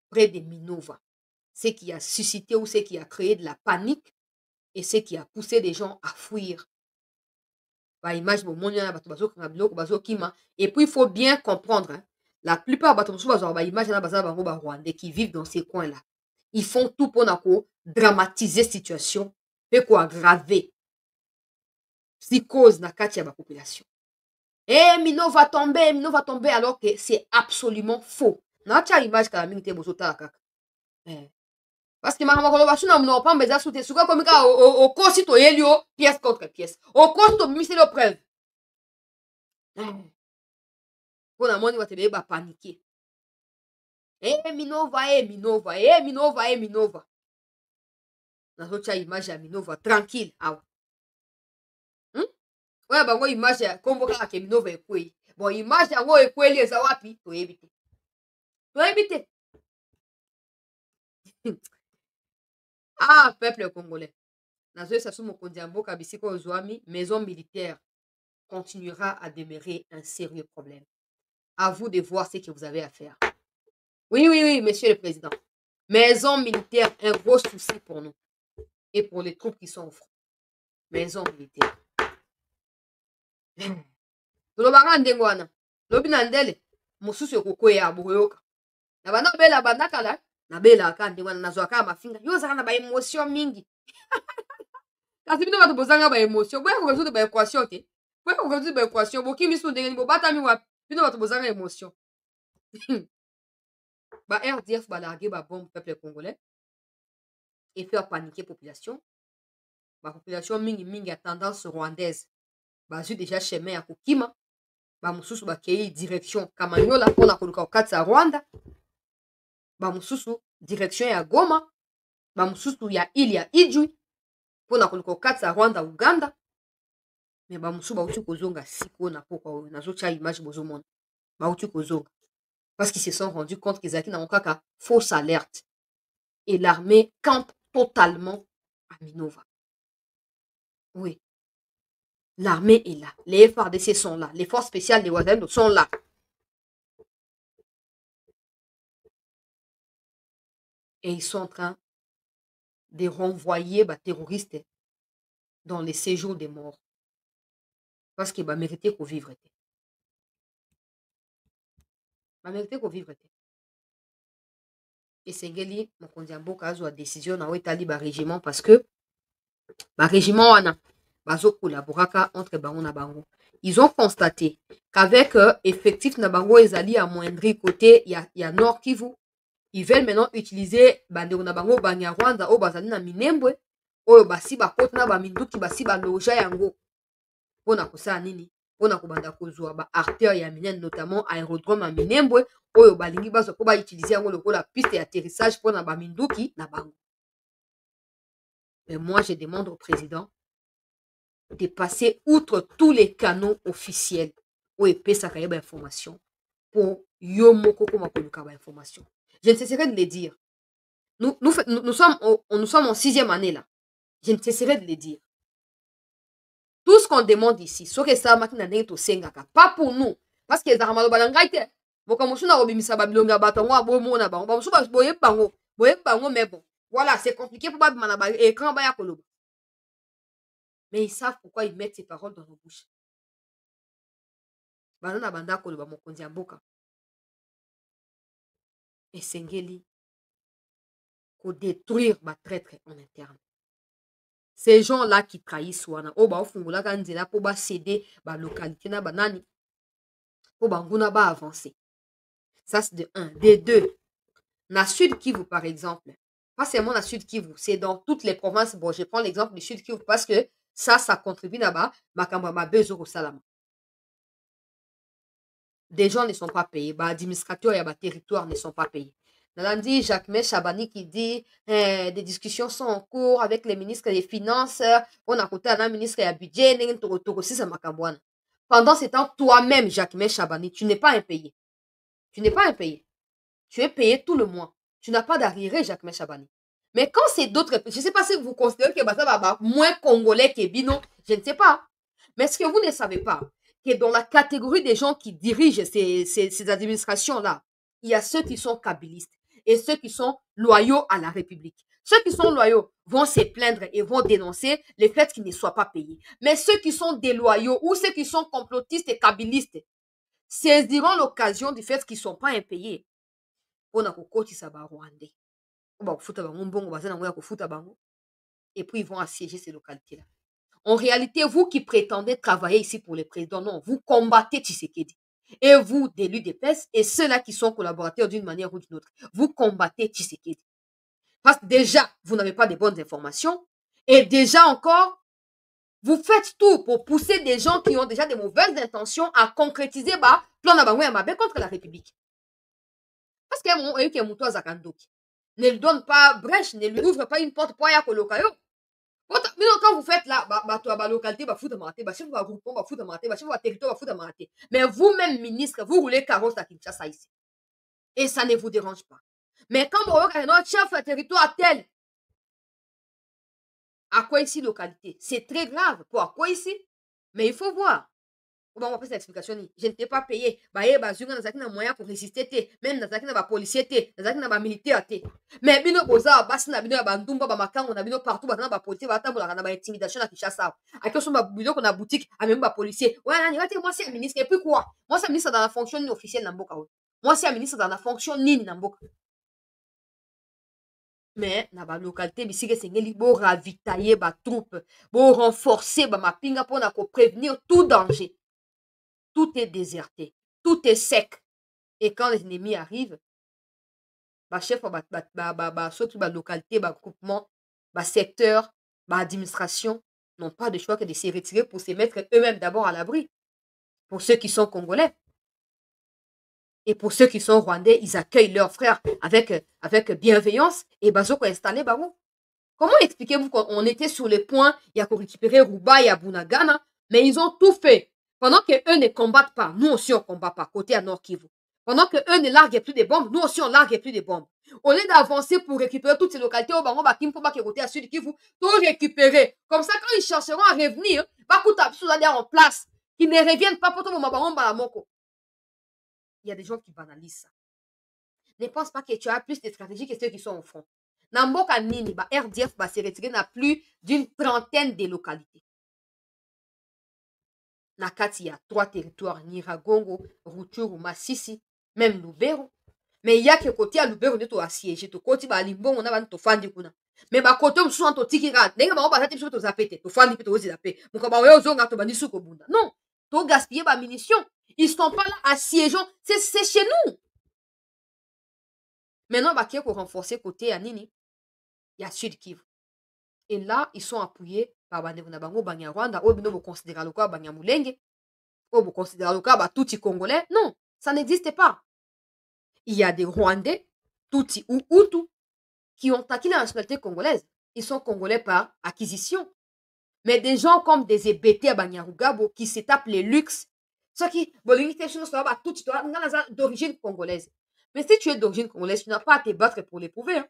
près de Minova, ce qui a suscité ou ce qui a créé de la panique et ce qui a poussé des gens à fuir. Ba image bomoni wana bato bazokanga biloko bazokima et puis il faut bien comprendre La plupart des images rwandais qui vivent dans ces coins-là. Ils font tout pour dramatiser la situation et pour aggraver psychose dans la population. Eh, Mino va tomber, alors que c'est absolument faux. Dans la image que la minute est parce que makambo basu na mno pamba za soute suka komika au kosi to yelio pièce contre pièce. Au kosi to bimisi lo preuve. Pour la moni watebe ba paniquer. Minova. Na socha image ya Minova tranquille awa. Oya bango image ya komboka ke Minova ekwei. Bon image yango ekweli eza wapi to yebite. Ah, peuple congolais. Nazoe Sassou Mokonzi Mboka Bisiko Ozwami, maison militaire continuera à demeurer un sérieux problème. À vous de voir ce que vous avez à faire. Oui, monsieur le président. Maison militaire, un gros souci pour nous. Et pour les troupes qui sont au front. Maison militaire. Tolobanga ndengwana. Lobi na ndele. Mosusu yokoko ya aboyoka. Na bana bela bandaka la. Na bela aka ndengwana nazwaka mafinga. Yo zaka na ba émotion mingi. Kasi bino bato bozanga ba émotion. Boya ko résoudre ba équation te. Boya ko résoudre ba équation. Boki misu ndengeni bo batami wa bino bato bozanga émotion. Ba RDF ba larguer ba bombe peuple congolais et faire paniquer population. Ba population mingi a tendance rwandaise. Ba zu déjà chemin à Kokima. Ba mususu ba kei direction Kamanyola pona koluka okatsa Rwanda. Ba mususu direction ya Goma. Ba mususu ya ili ya Ijwi pona koluka okatsa Rwanda Uganda. Mais ba mususu ba uti kozonga siko na poko na zocha image bozomona. Ba uti kozonga. Parce qu'ils se sont rendus compte qu'ils avaient dans kaka fausse alerte. Et l'armée campe totalement à Minova. Oui. L'armée est là. Les FARDC sont là. Les forces spéciales des Ouazembo sont là. Et ils sont en train de renvoyer les terroristes dans les séjours des morts. Parce qu'ils méritaient qu'on vivre. Ils méritaient qu'on vivre. Et Sengeli, Mokonzi Mboka a décision dans le régiment parce que le régiment wana bazo collaboraka entre bango na bango. Ils ont constaté qu'avec effectif na bango ezali amoindri côté ya Nord Kivu, ils veulent maintenant utiliser bandeko na bango banya Rwanda o bazali na Minembwe oyo basi bakota na ba minduki basi ba loja yango pona kosala nini pona kobanda kozwa ba artère ya minene notamment aérodrome ya Minembwe oyo balingi bazo ko ba utiliser yango lokola piste d'atterrissage pona ba minduki na bango. Mais moi je demande au président de passer outre tous les canaux officiels où epesaka yeba information pour yo moko koma koluka ba information. Je ne cesserai de le dire. Nous sommes en 6e année là. Je ne cesserai de le dire. Tout ce qu'on demande ici, ce que ça makina ndenge to sengaka, pas pour nous parce que za maloba na ngai te. Boka musu na robimisa babilonga batongo abomona bango. Ba musu ba boye bango mais bon. Voilà, c'est compliqué pour ba bimana ba écran ba ya koloba. Mais ils savent pourquoi ils mettent ces paroles dans nos bouches. Banana banda koloba Mokonzi Mboka. Et Sengeli, qu'on détruire ma traître en interne. Ces gens-là qui trahissent wana, oh ba ofungula kanzela po ba céder ba localité na banani, po banguna ba avancer. Ça c'est de 1. De 2, na Sud Kivu par exemple, pas seulement na Sud Kivu, c'est dans toutes les provinces. Bon, je prends l'exemple du Sud Kivu parce que ça contribue là-bas, makamba ma bezo salama. Des gens ne sont pas payés, bah administrateurs et bah territoires ne sont pas payés. Nalandi Jacques Chabani qui dit des discussions sont en cours avec les ministres des Finances. On a côté un ministre du budget. Pendant ce temps, toi-même, Jacques Chabani, tu n'es pas impayé. Tu n'es pas impayé. Tu es payé tout le mois. Tu n'as pas d'arriéré, Jacques Chabani. Mais quand c'est d'autres, je ne sais pas si vous considérez que ça va moins congolais que Bino, je ne sais pas. Mais ce que vous ne savez pas, que dans la catégorie des gens qui dirigent ces administrations-là, il y a ceux qui sont kabylistes et ceux qui sont loyaux à la République. Ceux qui sont loyaux vont se plaindre et vont dénoncer le fait qu'ils ne soient pas payés. Mais ceux qui sont déloyaux ou ceux qui sont complotistes et kabylistes, saisiront l'occasion du fait qu'ils ne sont pas impayés pour kokotisa ba Rwandais. Et puis ils vont assiéger ces localités-là. En réalité, vous qui prétendez travailler ici pour les présidents, non, vous combattez Tshisekedi. Et vous, des l'UDPS, et ceux-là qui sont collaborateurs d'une manière ou d'une autre, vous combattez Tshisekedi. Parce que déjà, vous n'avez pas de bonnes informations. Et déjà encore, vous faites tout pour pousser des gens qui ont déjà de mauvaises intentions à concrétiser le plan de contre la République. Parce qu'il y a un moment qui est ne lui donne pas brèche, ne lui ouvre pas une porte pour y aller quand vous faites là, localité, territoire, mais vous-même, ministre, vous roulez carrosse à Kinshasa ici. Et ça ne vous dérange pas. Mais quand vous avez notre chef de territoire tel, à quoi ici localité? C'est très grave. Pour à quoi ici? Mais il faut voir. On va faire cette explication. Je ne t'ai pas payé. Moyen pour résister. Même dans un policier, dans un militaire. Mais bino boza basi na bino ya bandumba ba makango na bino partout ba na policier ba tambola na ba intimidation na Kinshasa. Avec son ba bino na boutique a même ba policier. Ouais, moi c'est un ministre et puis quoi? Moi c'est un ministre dans la fonction officielle na mboka. Moi c'est un ministre dans la fonction nini na mboka. Mais na ba localité bisike sengeli bo ravitailler ba troupe, bo renforcer ba mapinga pour na ko prévenir tout danger. Tout est déserté, tout est sec. Et quand les ennemis arrivent, bah chef, ceux qui localité, groupement, secteur, administration n'ont pas de choix que de se retirer pour se mettre eux-mêmes d'abord à l'abri. Pour ceux qui sont congolais. Et pour ceux qui sont rwandais, ils accueillent leurs frères avec bienveillance et bazoko installé où? Comment expliquez-vous qu'on était sur le point, il y a qu'on récupérer Rouba et Bunagana, mais ils ont tout fait. Pendant qu'eux ne combattent pas, nous aussi on combat pas, côté à Nord Kivu. Pendant qu'eux ne larguent plus de bombes, nous aussi on largue plus de bombes. Au lieu d'avancer pour récupérer toutes ces localités, au Bango Bakim, pour côté à Sud Kivu, tout récupérer. Comme ça, quand ils chercheront à revenir, en place, qu'ils ne reviennent pas pour tout le monde. Il y a des gens qui banalisent ça. Ne pense pas que tu as plus de stratégies que ceux qui sont au front. Namboka Nini, RDF va se retirer dans plus d'une trentaine de localités. Nakati, il y a 3 territoires, Niragongo, Rutshuru, Masisi, même Lubero. Mais il y a que côté à Lubero, on est assiégé. Côté à Limbo, on a un tofandi kuna. Mais côté on sont en tikira. N'est-ce pas on va zapete, tofandi peut aussi zapper. Mon camarade on a tobani sous kobunda. Non, to gaspiller ma munitions. Ils sont pas là assiégeants. C'est chez nous. Maintenant, il faut renforcer côté à Nini. Il y a Sud Kivu. Et là, ils sont appuyés par Bango Banyarwanda. Ou bien vous considérez le cas Banyamulenge. Ou vous considérez le cas Tutsi Congolais. Non, ça n'existe pas. Il y a des Rwandais, Tutsi ou Hutu, qui ont acquis la nationalité congolaise. Ils sont Congolais par acquisition. Mais des gens comme des EBT à Banyarugabo qui se tapent les luxes. Ceux qui, d'origine congolaise. Mais si tu es d'origine congolaise, tu n'as pas à te battre pour l'éprouver. Hein.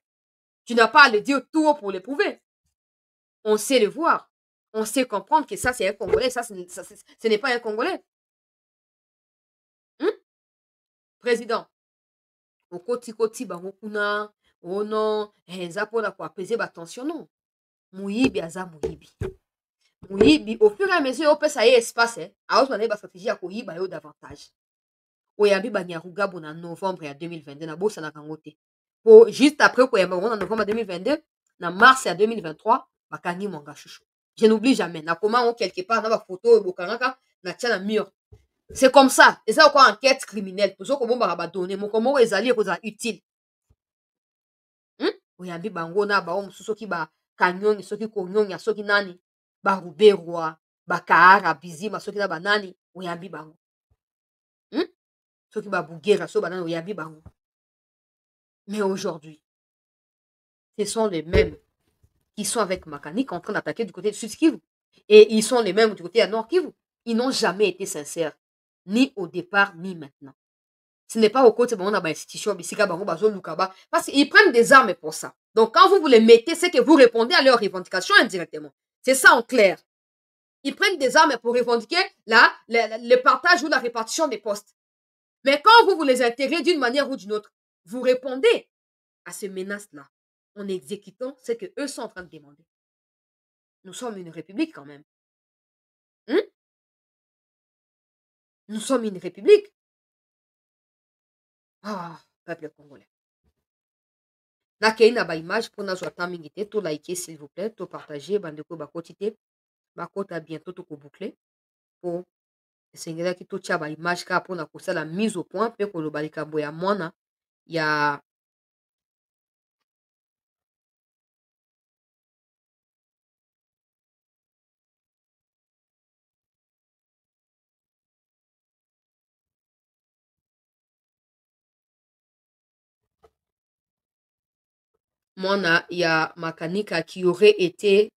Tu n'as pas à le dire tout haut pour l'éprouver. On sait le voir. On sait comprendre que ça, c'est un Congolais. Ça, ce n'est pas un Congolais. Président. Okoti bango kuna. Oh non. Eza pona ko apaiser ba tension non. Muyibi aza muyibi. Muyibi au fur et à mesure au pesa ye espace. A on ba stratégie ya ko yiba yo davantage. Oyambi Banyarugabo na novembre ya 2022 na bosa na kangote. Pour juste après ko yamba en novembre 2022 na mars ya 2023 bakangi monga chouchou. Je n'oublie jamais. Na comment quelque part dans ma photo bokanaka na tia na mur. C'est comme ça. Et ça quoi enquête criminelle. Pour ça ko bomba ba donner mon comment ezali koza utile. Oyambi bango na ba mususu ki ba kanyongi soki konyonya soki nani ba ruberwa ba kaara bizima soki na banani oyambi bango. Soki ba bugera so banani oyambi bango. Mais aujourd'hui, ce sont les mêmes qui sont avec Makanik en train d'attaquer du côté de Sud Kivu. Et ils sont les mêmes du côté de Nord Kivu. Ils n'ont jamais été sincères, ni au départ, ni maintenant. Ce n'est pas au côté de l'institution, parce qu'ils prennent des armes pour ça. Donc, quand vous les mettez, c'est que vous répondez à leurs revendications indirectement. C'est ça en clair. Ils prennent des armes pour revendiquer le partage ou la répartition des postes. Mais quand vous les intégrez d'une manière ou d'une autre, vous répondez à ces menaces-là en exécutant ce qu'eux sont en train de demander. Nous sommes une république quand même. Nous sommes une république. Ah, peuple congolais. Nakei na ba image pour na temps mingi te, to liker s'il vous plaît, to partager, bandeko ba quotité, ba kota bientôt to ko boucler pour esengelaki totia ba image kaka mpona kosala mise au point mpe koloba likambo ya mwana ya mwana ya Makanika qui aurait été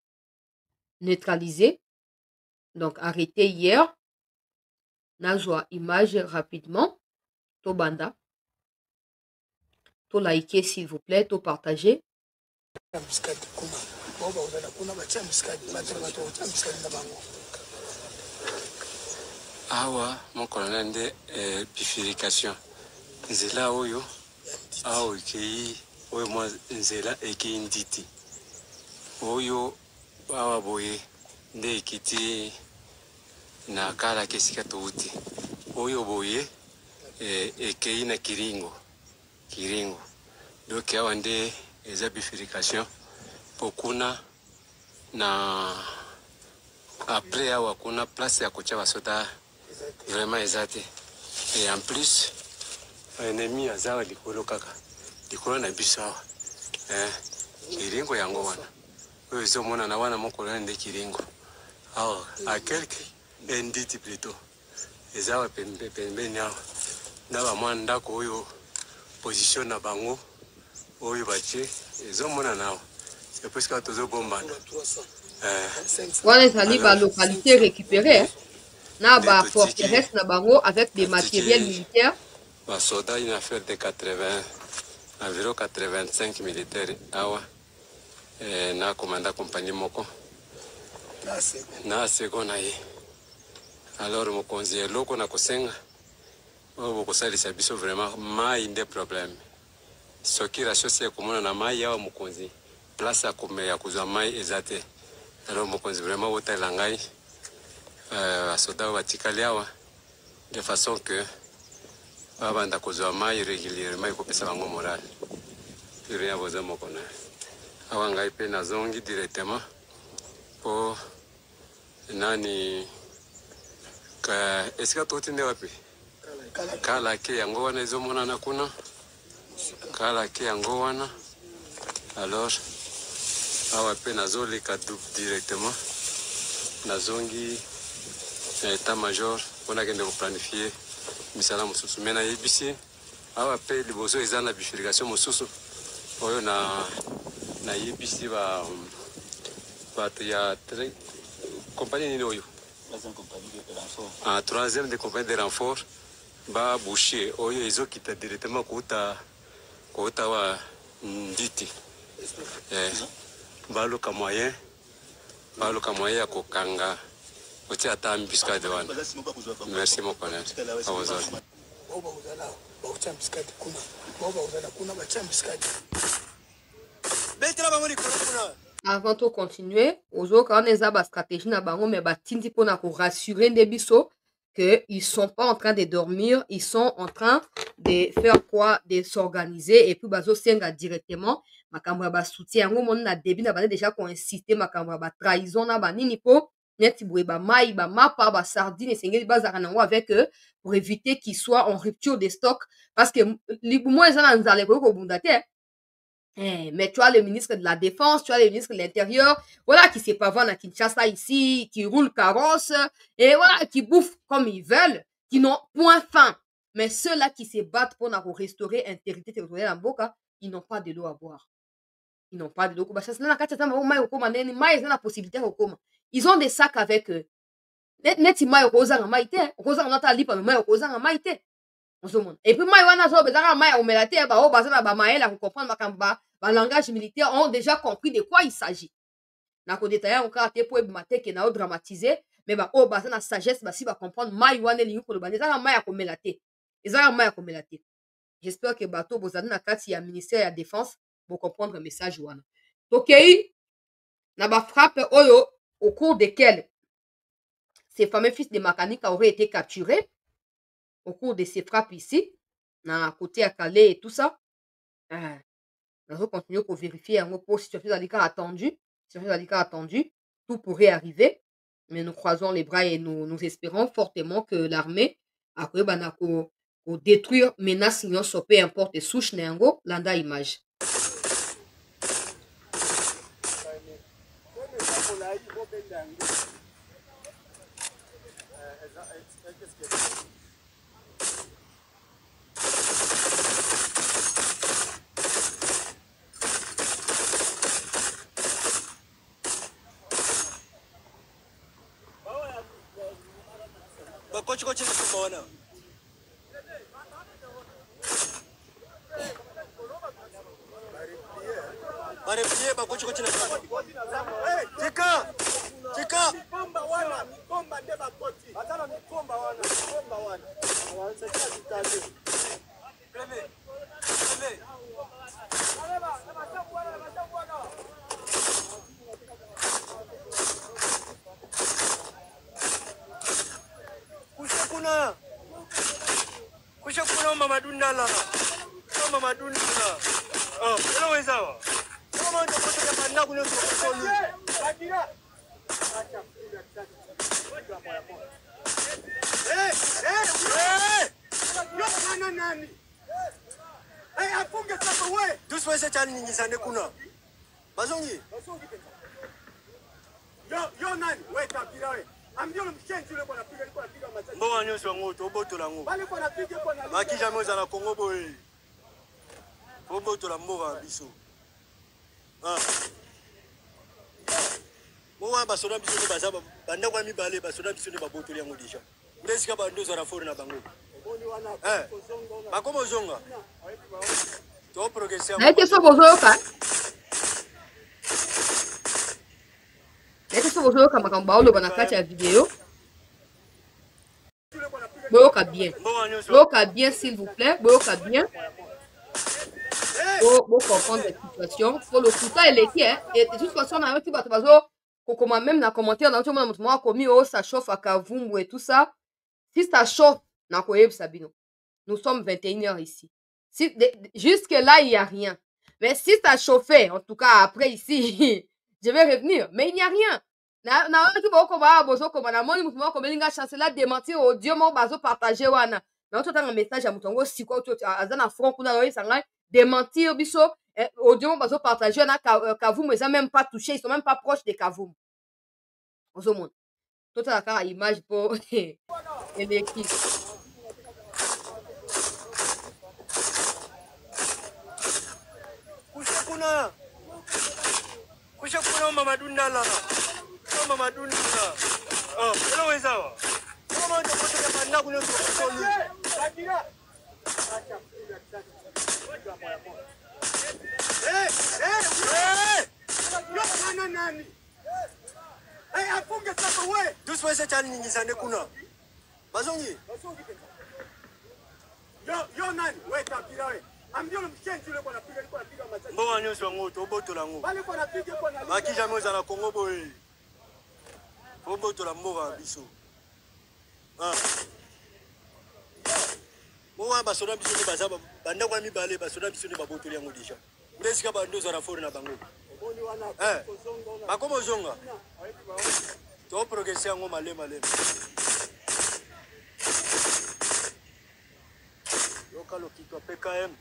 neutralisé, donc arrêté hier. Nazwa image rapidement. To banda. To liker s'il vous plaît, to partager. Awa mon colonel de bifurcation nzela oyo awa ekei oyo mwa nzela ekei nditi oyo awa boye nde ekiti na kala kesika touti oyo boye ekei na kiringo donc awa nde eza bifurcation pokuna na après awa kuna place ya kotia basoda vraiment ezate et en plus ennemi azawa likolo kaka likolo na biso awa kiringo yango wana oyo ezomona na wana mokolo nde kiringo awa a quelque nditi plutôt ezawa pembeni awa na bamwa ndako oyo position na bango oyo batie ezomona nawa c'est presque tozobombana wana ezali ba localité récupérée na ba forteresse na bango avec des matériels militaires. Basoda une affaire de 80 environ 85 militaires awa na commanda compagnie moko na seko na ye alors mokonzi eloko na kosenga oyo bokosalisa biso vraiment mai nde problème soki rasiosi ekomona na mai awa mokonzi place ya kozwa mai eza te alors mokonzi vraiment botalela ngai basoda oyo batikali awa de façon que babanda kozwa mai régulièrement ekopesa bango morale pure ya boza moko na awa ngai mpe nazongi directement po nani esika toti nde wapi kala ke yango wana ezomonana kuna kala ke yango wana alors awa mpe nazoleka directement nazongi état major mpona kende koplanifie misala mosusu me nayebisi awa mpe liboso eza na bifurcation mosusu oyo nayebisi bato ya compagnie nini oyo troisième de compagnie de renfort baboucher oyo ezokita directement kouta wa nditi baluka moyen ya kokanga otia ata mbiscade wana merci mon colonel awozali avant de continuer, quand on a stratégie na bango mais batindi pona ko rassurer nde biso que ils sont pas en train de dormir, ils sont en train de faire quoi, de s'organiser et puis bazo senga directement makambo ya ba soutien yango mon na début na bana déjà ko inciter makambo ya ba trahison na banini po neti boye ba mai ba mapa ba sardine sengeli bazaka nango avec eux pour éviter qu'ils soient en rupture de stock parce que libumo ezana nzale ko bunda te. Mais tu as le ministre de la Défense, tu as le ministre de l'Intérieur, voilà, qui s'est pas vendu à Kinshasa ici, qui roule carrosse, et voilà, qui bouffent comme ils veulent, qui n'ont point faim. Mais ceux-là qui se battent pour restaurer l'intégrité territoriale en Boka, ils n'ont pas de l'eau à boire. Ils n'ont pas de l'eau. Ils ont des sacs avec eux. Et puis moi wana so bezaka mai omela te ba o bazana ba maela ko comprendre makamba ba langage militaire ont déjà compris de quoi il s'agit. Na ko détailler encore te pour ebimate ke na o dramatiser mais ba o bazana sagesse ba si ba comprendre mai wana lingi ko ba ezaka mai ya komela te. Ezaka mai ya komela te. J'espère que bato bozana na kati ya ministère ya défense pour comprendre message wana. Tokei na ba frappe oyo au cours desquelles ces fameux fils de Makanika auraient été capturés au cours de ces frappes ici, na côté à Calais et tout ça. Nous allons continuer pour vérifier pour situation attendu. Attendu, tout pourrait arriver. Mais nous croisons les bras et nous espérons fortement que l'armée a détruire menace peu importe souche nengo landa image. Kochi kubaona. Marefie ba kochi na. Chika. Mikomba wana, mikomba ndeba koti. Hatana mikomba wana. Wanasaidia kitaje. Pleme. Kusha kuna mama dundala. Oh, hello wezawa. Kama ndio kwa banda kuna sokoni. Badira. Acha kuja tatu. Yo kana nani? Afunge sasa wewe. Tusiweze chani nyinyi sande kuna. Bazongi. Yo nani? Wewe tabira wewe. Ambiyo mshenzi yule bwana piga alikuwa anapiga mazaji. Mbona nyosho ngoto oboto la ngo. Bali kwa anapiga kwa na. Makija moza na Kongo boy. Oboto la mboga biso. Mowa basoda biso ne bazaba banda kwa mibale basoda biso ne baboto li ngo disha. Ndesika ba ndozo raforo na bango. Bakomo zonga. To progresser. Eke so bozoka. Eke so bozoka makamba olo bana kati ya video. Boyoka bien s'il vous plaît, boyoka bien. Pour comprendre la situation. Pour le coup, ça, il est qui, hein? Et de toute façon, on a un petit peu même dans le commentaire, dans le moment commis, oh, ça chauffe à Kavumbu et tout ça. Si ça chauffe, nous sommes 21h ici. Si, jusque-là, il n'y a rien. Mais si ça chauffait, en tout cas, après ici, je vais revenir. Mais il n'y a rien. Démentir audio, mon bazo partager wana. Mais on un message à Moutongo, si quoi, azana front, démentir biso audio bazo partager na Kavoum, ils ont même pas touché, ils sont même pas proches de Kavoum. Au monde. Tout à la image pour l'équipe. Kusha mama dundala. Oh, hello wezawa. Kama ndio kwa banda kuna sokoni. Badira. Acha kuja tatu. Yo kana nani? Afunge sasa wewe. Tusiweze chani nyinyi sande kuna. Bazongi. Yo nani? Wewe tabira wewe. Ambiyo mshenzi yule bwana piga alikuwa anapiga mazaji. Mbona nyosho ngoto oboto la ngo. Bali kwa anapiga kwa na. Makija moza na Kongo boy. Oboto la mboga biso. Mowa basoda biso ne bazaba banda kwa mibale basoda biso ne baboto li ngo disha. Ndesika ba ndozo raforo na bango. Bakomo zonga. To progresser ngo malema. Lokalo kitwa PKM.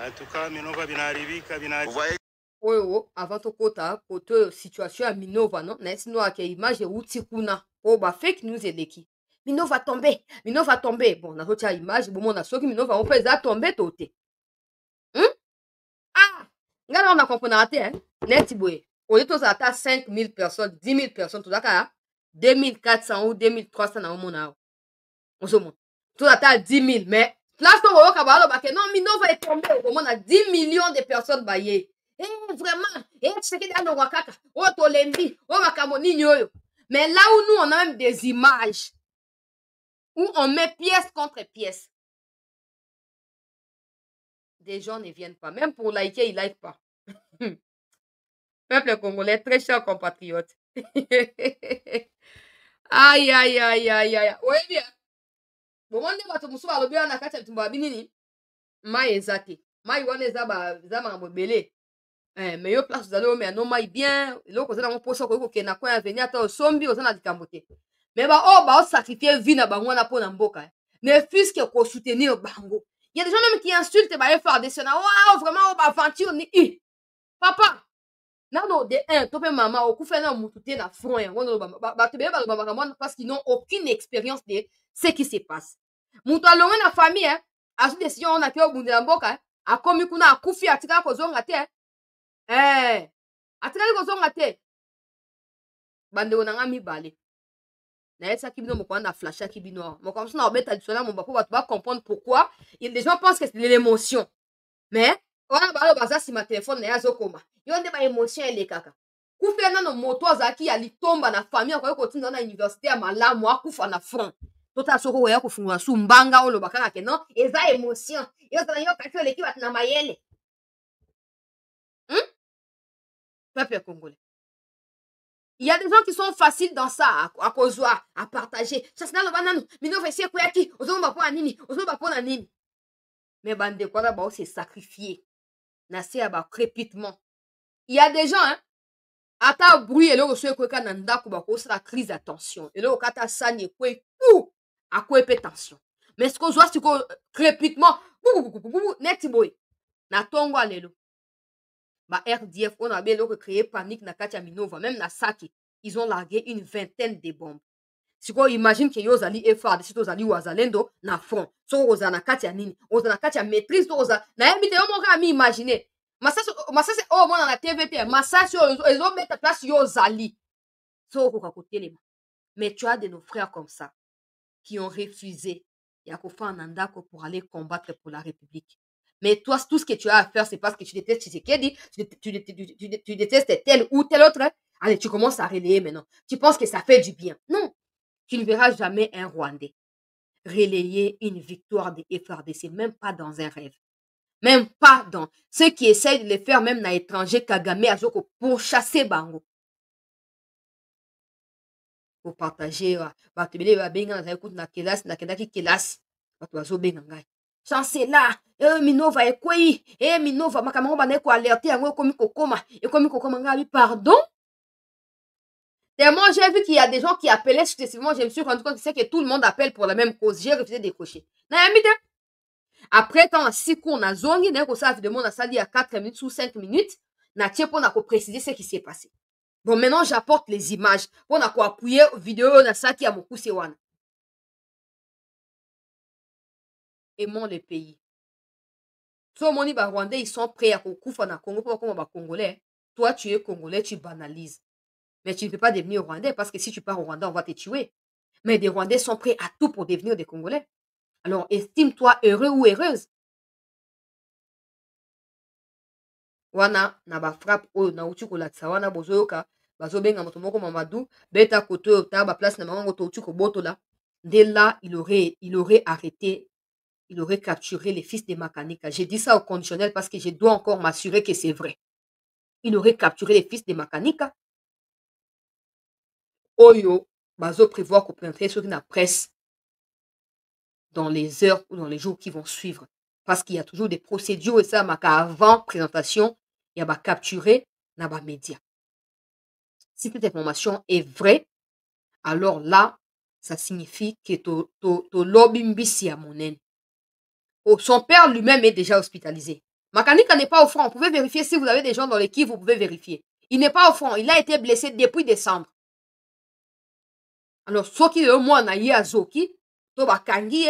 En tout cas, Minova binaribika binaribika. Oyo avant to kota kote situation à Minova non na sino ake image uti kuna o ba fake news eleki. Minova tomber. Bon na rocha image bon on a soki Minova on peut tomber toté. Ah, ngana on a comprendre hein. Net boy. Au lieu de ata 5000 personnes, 10 000 personnes tout ça 2400 ou 2300 na mona. On se montre. Tout ata 10 000 mais place to o ka ba lo ba ke non Minova est tombé au moins 10 millions de personnes baillé. Vraiment, c'est que dans le Wakaka, oh Tolembi, oh Makamoni, mais là où nous on a même des images, où on met pièce contre pièce. Des gens ne viennent pas. Même pour liker, ils ne like pas. Peuple congolais, très chers compatriotes. Aïe, aïe, aïe, aïe, aïe. Oui, bien. Bon, on est bato musu balobi wana kati ya bitumba binini. Mai eza te. Mai wana eza makambo ebele. Mais yo place ozali omeya no mai bien. Eloko oza nango mposa okoki kokenda koya veni ata osombi oza na likambo te. Mais oyo baosacrifie vie na bango wana mpona mboka. Ne fût-ce que kosoutenir bango. Il y a des gens même qui insultent ba FARDC na waouh vraiment ba aventure ni papa. Nano de un to pe mama okufa na mutu te na front yango bato beye baloba makambo parce qu'ils n'ont aucune expérience de ce qui se passe. Mutu alongwe na famille azu décision on a ke obundela mboka akomi kuna akufi atikala kozonga te atikali kozonga te bandeko na nga mibale nayesaki bino moko wana flashaki bino moko mosusu na obeta lisolo ya momba mpo bato bacomprendre pourquoi les gens pensent que c'est de l'émotion mais wana balo baza nsima telefone na ye azokoma yo nde baémotion elekaka kufela nano moto azalaki ya litomba na famille akoki kotinda na université ya malamu akufa na front totala soko oya kofungola su mbanga oloba kaka ke non eza émotion yozala yo kaki oleki bato na mayele peuple congolais. Il y a des gens qui sont faciles dans ça, à cause à partager. Ça c'est dans le banane. Mino fessier kuyaki, ozo mbapo nini, ozo mbapo na nini. Mais bande quoi là-bas c'est sacrifié. Nasi aba crépitement. Il y a des gens hein. Ata bruit et le reçoit quoi quand ndako ba ko la crise d'attention. Et le kata sanye quoi pou à quoi tension. Mais ce qu'on voit c'est que crépitement net boy. Na tongo alelo. Ba RDF, on a bien créé panique na Katia Minova, même na Saki, ils ont largué une vingtaine de bombes. Si vous imagine que yo zali FARD, si vous zali wazalendo na front, so oza na Katia nini, oza na Katia maîtrise, oza na yembi te yo monga mi imaginer. Massa c'est oh mon na TVT, massa sur ils ont mettre place yo zali. So ko kotelema. Mais tu as de nos frères comme ça qui ont refusé Yakofa Nandako pour aller combattre pour la République. Mais toi, tout ce que tu as à faire, c'est parce que tu détestes Tshisekedi, tu détestes tel ou tel autre. Allez, tu commences à relayer maintenant. Tu penses que ça fait du bien. Non. Tu ne verras jamais un Rwandais relayer une victoire des FARDC, même pas dans un rêve. Même pas dans ceux qui essayent de le faire, même dans l'étranger, Kagame, Azoko, pour chasser Bango. Pour partager, batubele ba benga na écoute na kelas na kendaki kelas bato bazo benga ngai chancela Minova ekwei Minova makambo bana ko alerter yango ekomi kokoma ngai pardon. Tellement j'ai vu qu'il y a des gens qui appelaient successivement, je me suis rendu compte que c'est que tout le monde appelle pour la même cause. J'ai refusé de décrocher. Na yamite après tant 6 cours na zongi na ko ça évidemment na sali à 4 minutes ou 5 minutes na tie pour na ko préciser ce qui s'est passé. Bon, maintenant, j'apporte les images. On a quoi appuyer vidéo na saki ya mokuse wana. Aimons les pays. So moni ba Rwandais, ils sont prêts à kufa na Congo pour comme ba Congolais. Toi, tu es Congolais, tu banalises. Mais tu ne peux pas devenir Rwandais parce que si tu pars au Rwanda, on va te tuer. Mais des Rwandais sont prêts à tout pour devenir des Congolais. Alors, estime-toi heureux ou heureuse. Wana na ba frappe o na uti ko latsa wana bozoyoka. Bazobenga moto moko Mamadou beta koto ta ba place na mango to uti ko botola. Dès là, il aurait arrêté, il aurait capturé les fils de Makanika. J'ai dit ça au conditionnel parce que je dois encore m'assurer que c'est vrai. Il aurait capturé les fils de Makanika. Oyo, bazo prévoir qu'on prendrait sur la presse dans les heures ou dans les jours qui vont suivre. Parce qu'il y a toujours des procédures et ça, avant présentation, il y a capturé dans les médias. Si cette information est vraie, alors là, ça signifie que to lobby mbisi ya monene. Oh, son père lui-même est déjà hospitalisé. Makanika n'est pas au front. Vous pouvez vérifier si vous avez des gens dans l'équipe, vous pouvez vérifier. Il n'est pas au front. Il a été blessé depuis décembre. Alors, ce qui est au moins na Azoki, to bakangi,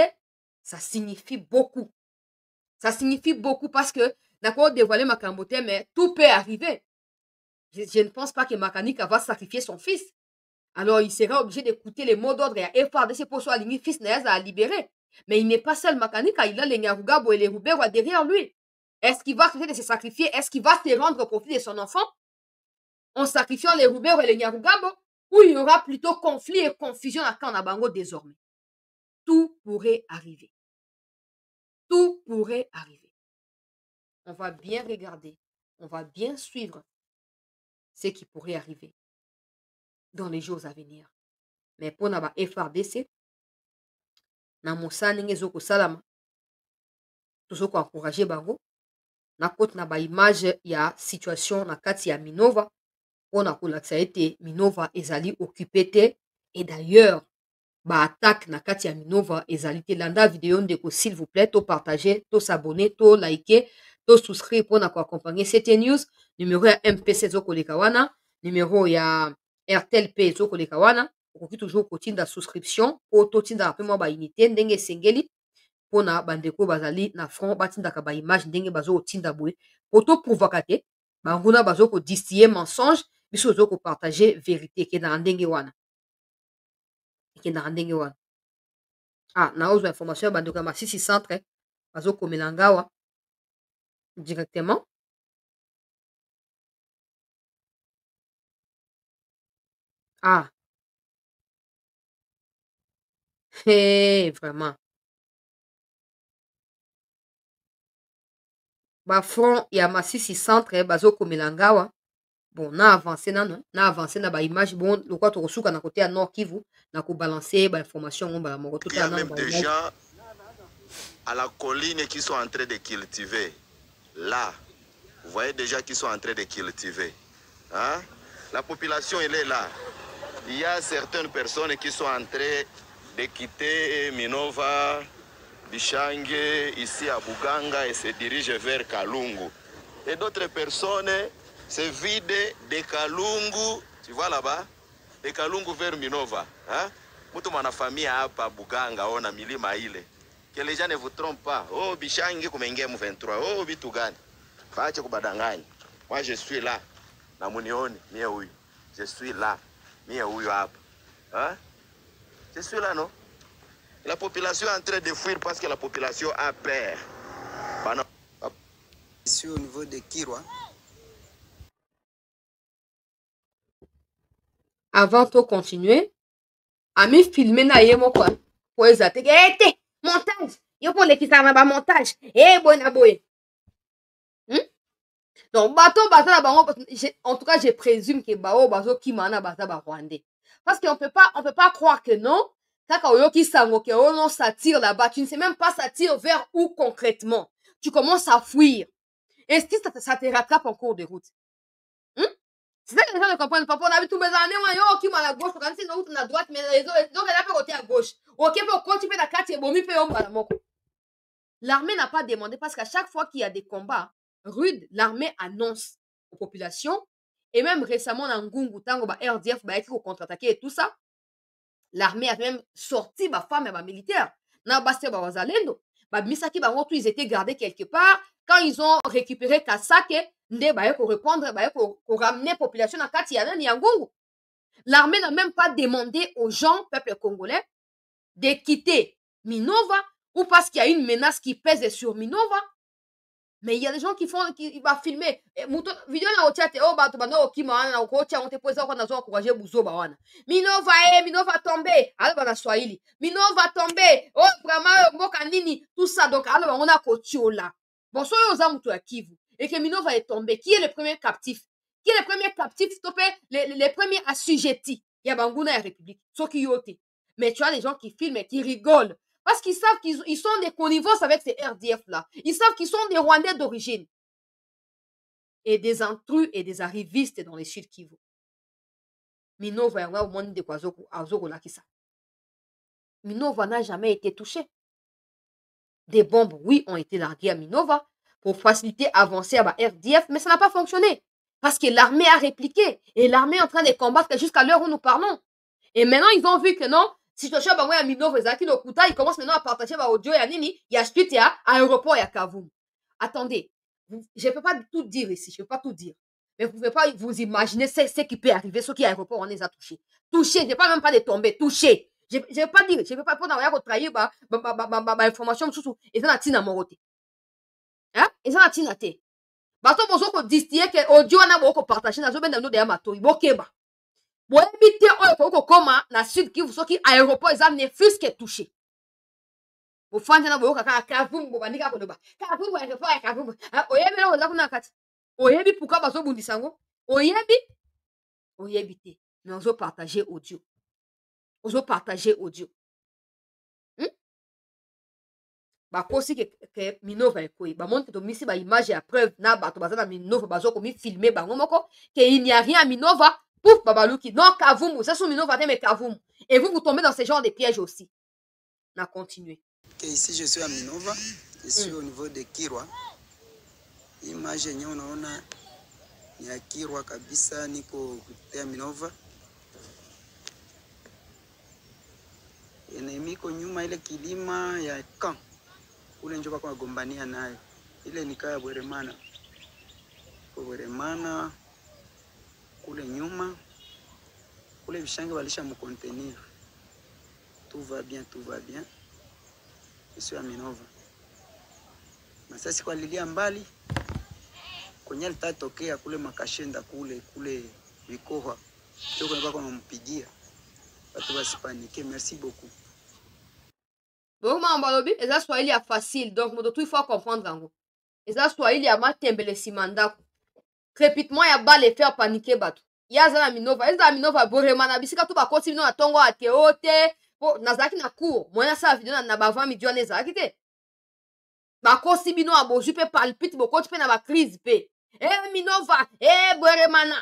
ça signifie beaucoup. Ça signifie beaucoup parce que, d'accord, dévoiler Makambote, mais tout peut arriver. Je ne pense pas que Makanika va sacrifier son fils. Alors, il sera obligé d'écouter les mots d'ordre et FARDC pour soit aligné fils à libérer. Mais il n'est pas seul Makanika, il a les Nyarugabo et les Rubero derrière lui. Est-ce qu'il va accepter de se sacrifier? Est-ce qu'il va se rendre au profit de son enfant? En sacrifiant les Rubero et les Nyarugabo? Ou il y aura plutôt conflit et confusion à Kanabango désormais? tout pourrait arriver. Tout pourrait arriver. On va bien regarder, on va bien suivre ce qui pourrait arriver dans les jours à venir. Mais pour la FRDC, na mosala ndenge ezokosalama tozokoencourage bango na koti na baimage ya situation na kati ya Minova mpona kolakisa ete Minova ezali occupé te. Et d'ailleurs baattaque na kati ya Minova ezali te. Landa video ndeko s'il vous plaît, to partager, to s'abonner, to liker, to souscrire mpona koaccompagner cette news. Numéro ya MPC ezokoleka wana, numéro ya RTLP ezokoleka wana. Okoki toujours kotinda souscription po totinda mpe mwa baunité ndenge esengeli mpona bandeko bazali na front batindaka baimage ndenge bazokotinda boye po toprouvaka te banguna bazokodistiller mensonge, biso ozokopartage vérité ekendaka ndenge wana. Ekendaka ndenge wana. Naozwa information ya bandeko ya Masisi centre bazokomela ngawa directement. Vraiment. Front ya Masisi centre bazokomela ngawa. Bon, na avancé na baimage bon lokwa tokosuka na côté ya Nord Kivu na kobalancer information on bala moko tout à même des gens à la colline qui sont en train de cultiver. Là, vous voyez déjà qu'ils sont en train de cultiver. Hein? La population, elle est là. Il y a certaines personnes qui sont en train de quitter Minova, Bishange, ici à Buganga et se dirigent vers Kalungu. Et d'autres personnes se vident de Kalungu, tu vois là-bas, de Kalungu vers Minova. Hein? Mutuma na famille hapa Buganga, on a milima ile. Que les gens ne vous trompent pas. Oh, Bishange kumenge M23. Oh, Bitugani. Faache kubadanganya. Moi, je suis là. Na munioni, mie huyu. Je suis là. Mie huyu hapa. Hein? Je suis là, non? La population est en train de fuir parce que la population a peur. Ici au niveau de Kirwa. Avant de continuer, ami filmer na yemo quoi. Pour ezate. Montage. Yo pour les qui ça va montage. Boy. Donc bateau na bango en tout cas je présume que bao bazo ki mana baza ba rwandais. Parce qu'on peut pas croire que non. Kaka oyoki sango ke non s'attire là-bas, tu ne sais même pas s'attire vers où concrètement. Tu commences à fuir. Et si ça te rattrape en cours de route. C'est ça que les gens ne comprennent pas. On a vu tous mes années, on qui à gauche, on a dit non, à droite, mais les autres, donc elle a fait côté à gauche. Ok, pour continuer la carte, bon, mi fait l'armée n'a pas demandé parce qu'à chaque fois qu'il y a des combats rudes, l'armée annonce aux populations. Et même récemment, dans Ngungu, Tango, RDF, été contre-attaquer et tout ça. L'armée a même sorti ma femme et ma militaire. Na basté ba wazalendo. Ba misaki ba tout ils étaient gardés quelque part. Quand ils ont récupéré Kasake, nde ba ko répondre, ba ko ramener population na kati ya Ngungu. L'armée n'a même pas demandé aux gens, peuple congolais, de quitter Minova ou parce qu'il y a une menace qui pèse sur Minova. Mais il y a des gens qui va filmer vidéo na otiate bato bando okima na okotia on te poser kwa nazo encourager buzo ba wana Minova tomber alors bana Swahili Minova tomber vraiment mboka nini tout ça donc alors on a kotiola bon so yo za mutu ya Kivu et que Minova est tombé. Qui est le premier captif stopé les premiers assujettis ya banguna ya République soki yote. Mais tu as les gens qui filment et qui rigolent. Parce qu'ils savent qu'ils sont des connivences avec ces RDF-là. Ils savent qu'ils sont des Rwandais d'origine. Et des intrus et des arrivistes dans les Sud Kivu. Minova n'a jamais été touché. Des bombes, oui, ont été larguées à Minova pour faciliter avancer à RDF, mais ça n'a pas fonctionné. Parce que l'armée a répliqué. Et l'armée est en train de combattre jusqu'à l'heure où nous parlons. Et maintenant, ils ont vu que non, si je cherche à Minova, ils commencent maintenant à partager audio et nini, il y a suite à l'aéroport, il y a Kavumu. Attendez, je ne peux pas tout dire ici, je ne peux pas tout dire. Mais vous ne pouvez pas vous imaginer ce qui peut arriver, ceux qui à l'aéroport, on les a touchés. Touchés, je ne parle même pas de tomber, touchés. Je ne veux pas dire, je ne veux pas trahir information, et ça n'a tina morote. Hein? Et ça n'a tina te. Bato bozo ko distiller que audio na boko partager na zo benda no de amato, bokeba. Bon, éviter on peut comment na sud qui vous qui aéroport ils ne fusent que touché. Ofanja na boyoka kaka Kavumu bandika koloba. Kavumu ya refa ya Kavumu. Oyebi na oza kuna kati. Oyebi pourquoi bazo bundisa ngo? Oyebi? Oyebi te. Mais ozo partager audio. Ozo partager audio. Bakosi ke Minova ekoi. Ba montre to misi ba image ya preuve na bato bazana Minova bazo komi filmer bango moko que il n'y a rien à Minova. Pouf babaluki. Non Kavumu, ça sont Minova mais Kavumu. Et vous tombez dans ce genre de pièges aussi. On a continué. Ici je suis à Minova, je suis au niveau de Kirwa. Image yenyewe unaona ni ya Kirwa kabisa, niko kutea Minova. Miko nyuma ile kilima ya kan. Ule njoka kwa gombania nayo. Ile nikaya Bweremana. Kwa Bweremana kule nyuma. Kule vishange walisha mkontenir. Tout va bien, tout va bien. Je suis à Minova. Masasi kwa lilia mbali. Kwenye litatokea kule makashenda kule Vikoha. Choko nilikuwa nampigia. Watu wasipanike. Merci beaucoup. Donc, Mambalobi, et ça soit il y a facile. Donc, il faut comprendre. Et ça soit il y a matembele simanda. Crépitement, il y a bas les faire paniquer bateau. Il y a ça Minova. Il y a Minova, Boremana, bisika tout va continuer à tongo à teote. Po, nazaki na cour. Moi, na sa vidéo na bava mi dione zaki te. Ba kosi bino a boju pe palpite, bo coach pe na ba crise pe. Minova, Boremana.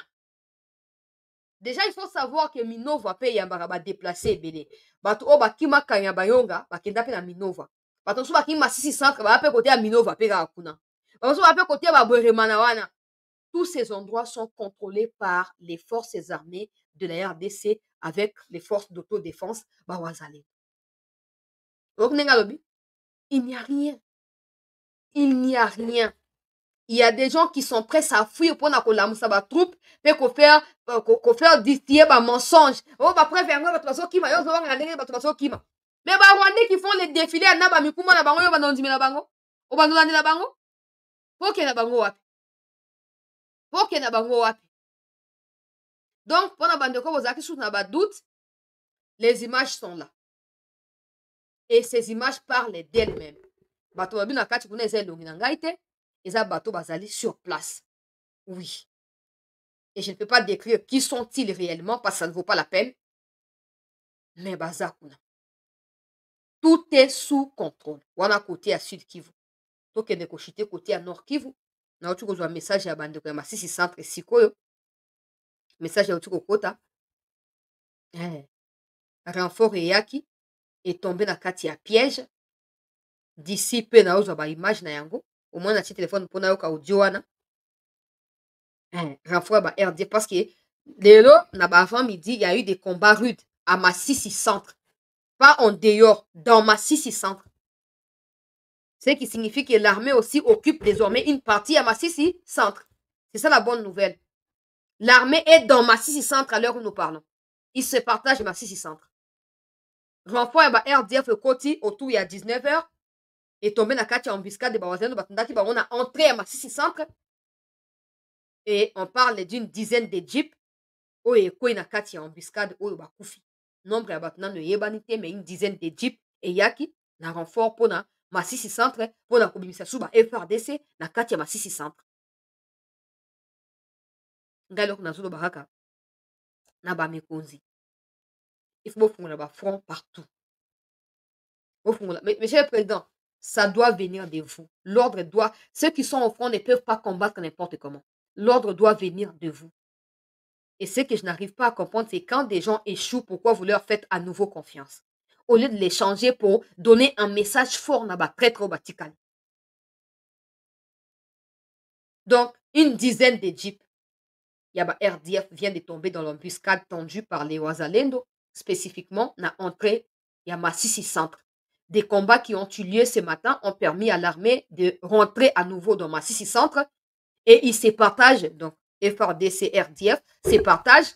Déjà, il faut savoir que Minova pe yambara ba déplacer belé. Bato o bakima kanya bayonga bakenda pe na Minova. Bato so bakima sisi centre ba pe côté à Minova pe ga kuna. Bato so ba pe côté ba Boremana wana. Tous ces endroits sont contrôlés par les forces armées de la RDC avec les forces d'autodéfense Bawazale. Donc il n'y a rien. Il n'y a rien. Il y a des gens qui sont prêts à fuir pour na kolamusa ba troupe pe ko faire distiller ba mensonge. Oh ba préfère ba bato kima yo zo nga ndenge bato kima. Mais ba Rwandais qui font les défilés na ba mikuma na bango yo ba ndimi na bango. O ba ndolandi na bango. Poke na bango wapi. Poke na bango wapi. Donc pendant bandeko bozaki sous na ba doute, les images sont là. Et ces images parlent d'elles-mêmes. Bato babi na kati kuna eza longi na ngai te. Eza bato bazali sur place. Oui. Et je ne peux pas décrire qui sont-ils réellement parce que ça ne vaut pas la peine. Mais bazakuna. Tout est sous contrôle. Wana côté à Sud Kivu. Donc il y a des côté à Nord Kivu. Na otu kozwa message ya bandeko ya Masisi centre sikoyo. Message ya otu kokota. Renfort eyaki est tombé na kati ya piège. D'ici peu na ozwa ba image na yango. Au moins na téléphone pour na yoka audio wana. Renfort ba RD parce que lelo na ba avant midi il y a eu des combats rudes à Masisi centre. Pas en dehors, dans Masisi centre. Ce qui signifie que l'armée aussi occupe désormais une partie à Masisi centre. C'est ça la bonne nouvelle. L'armée est dans Masisi centre à l'heure où nous parlons. Ils se partagent Masisi centre. Renfort ba RDF le côté autour il y a 19h. Et tombé na kati embuscade de Bawazeno batandaki ba on a entré à Masisi centre. Et on parle d'une dizaine de jeeps. Oye koi na kati embuscade oyo bakufi. Nombre ya batna ne yebanite mais une dizaine de jeeps et yaki na renfort pona Masisi centre pona kobimisa suba FRDC na kati ya Masisi centre. Ngalo na zulo baraka na ba mekonzi. Il faut fondre ba front partout. Mais monsieur le président, ça doit venir de vous. L'ordre doit... Ceux qui sont au front ne peuvent pas combattre n'importe comment. L'ordre doit venir de vous. Et ce que je n'arrive pas à comprendre, c'est quand des gens échouent, pourquoi vous leur faites à nouveau confiance. Au lieu de les changer pour donner un message fort, n'a pas très trop batical. Donc, une dizaine de jeeps. Yaba RDF vient de tomber dans l'embuscade tendue par les Wazalendo, spécifiquement, n'a entré Masisi centre. Des combats qui ont eu lieu ce matin ont permis à l'armée de rentrer à nouveau dans Masisi centre et ils se partagent, donc FRDC, RDF, se partagent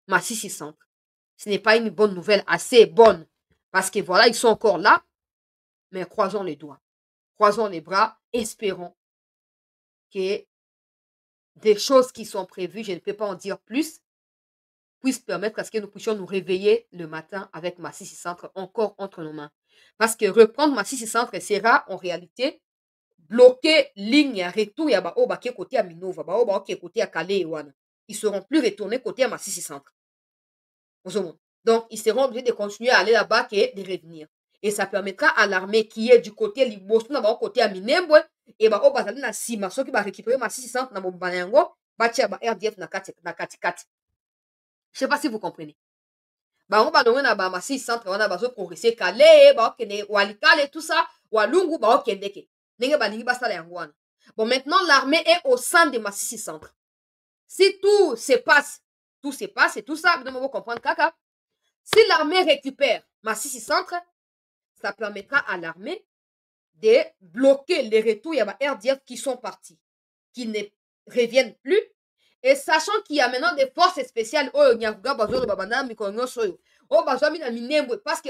Masisi centre. Ce n'est pas une bonne nouvelle, assez bonne, parce que voilà, ils sont encore là, mais croisons les doigts, croisons les bras, espérons que des choses qui sont prévues, je ne peux pas en dire plus, puissent permettre à ce que nous puissions nous réveiller le matin avec Masisi centre encore entre nos mains. Parce que reprendre Massissi Centre sera en réalité bloquer ligne à retour ya ba o ba côté à Minova, ba o ba côté à Calais et Wana. Ils seront plus retournés côté à Massissi Centre. Donc, ils seront obligés de continuer à aller là-bas et de revenir. Et ça permettra à l'armée qui est du côté Liboso, na ba côté à Minembwe, et ba o ba zali na sima, ceux qui va récupérer Massissi Centre na Mobanyango, ba tia ba RDF na kati. Je sais pas si vous comprenez. Bango balongo na ba Massissi Centre wana bazo progresser Calais, ba okende Walikale tout ça, Walungu ba okende ke. Ndenge balingi basala yango wana. Bon, maintenant l'armée est au centre de Massissi Centre. Si tout se passe et tout ça, vous devez comprendre kaka. Si l'armée récupère Massissi Centre, ça permettra à l'armée de bloquer les retours. Il y a des RDF qui sont partis, qui ne reviennent plus. Et sachant qu'il y a maintenant des forces spéciales, parce que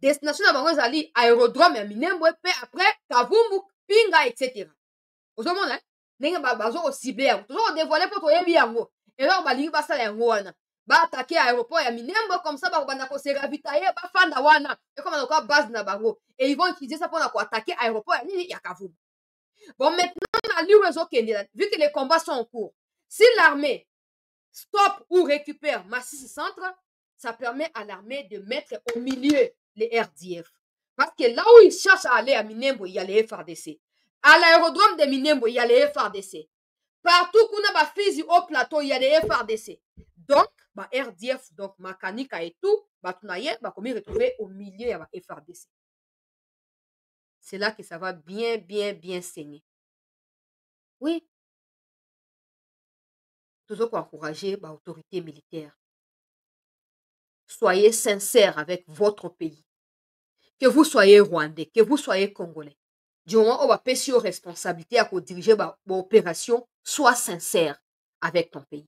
destination à Bango aérodrome à Minembwe, puis après Kavumbu, Pinga, etc. Vous comprenez? N'est-ce pas ciblé, toujours dévoilé pour toi yango. Et là on va lire ça yango wana. Ba attaquer aéroport ya Minembwe comme ça ba bana ko se ravitailler ba fanda wana. Et comme on a base na bango et ils vont utiliser ça pour attaquer aéroport ya Kavumbu. Bon, maintenant vu que les combats sont en cours, si l'armée stoppe ou récupère Massissi Centre, ça permet à l'armée de mettre au milieu les RDF. Parce que là où ils cherchent à aller à Minembwe, il y a les FRDC. À l'aérodrome de Minembwe, il y a les FRDC. Partout qu'on a Fizi au plateau, il y a les FRDC. Donc, RDF, donc Makanika et tout, comment retrouver au milieu, il y a les FRDC. C'est là que ça va bien saigner. Oui. Toujours encourager l'autorité militaire. Soyez sincères avec votre pays. Que vous soyez rwandais, que vous soyez congolais. Du moment où on va payer aux responsabilités à diriger l'opération, sois sincère avec ton pays.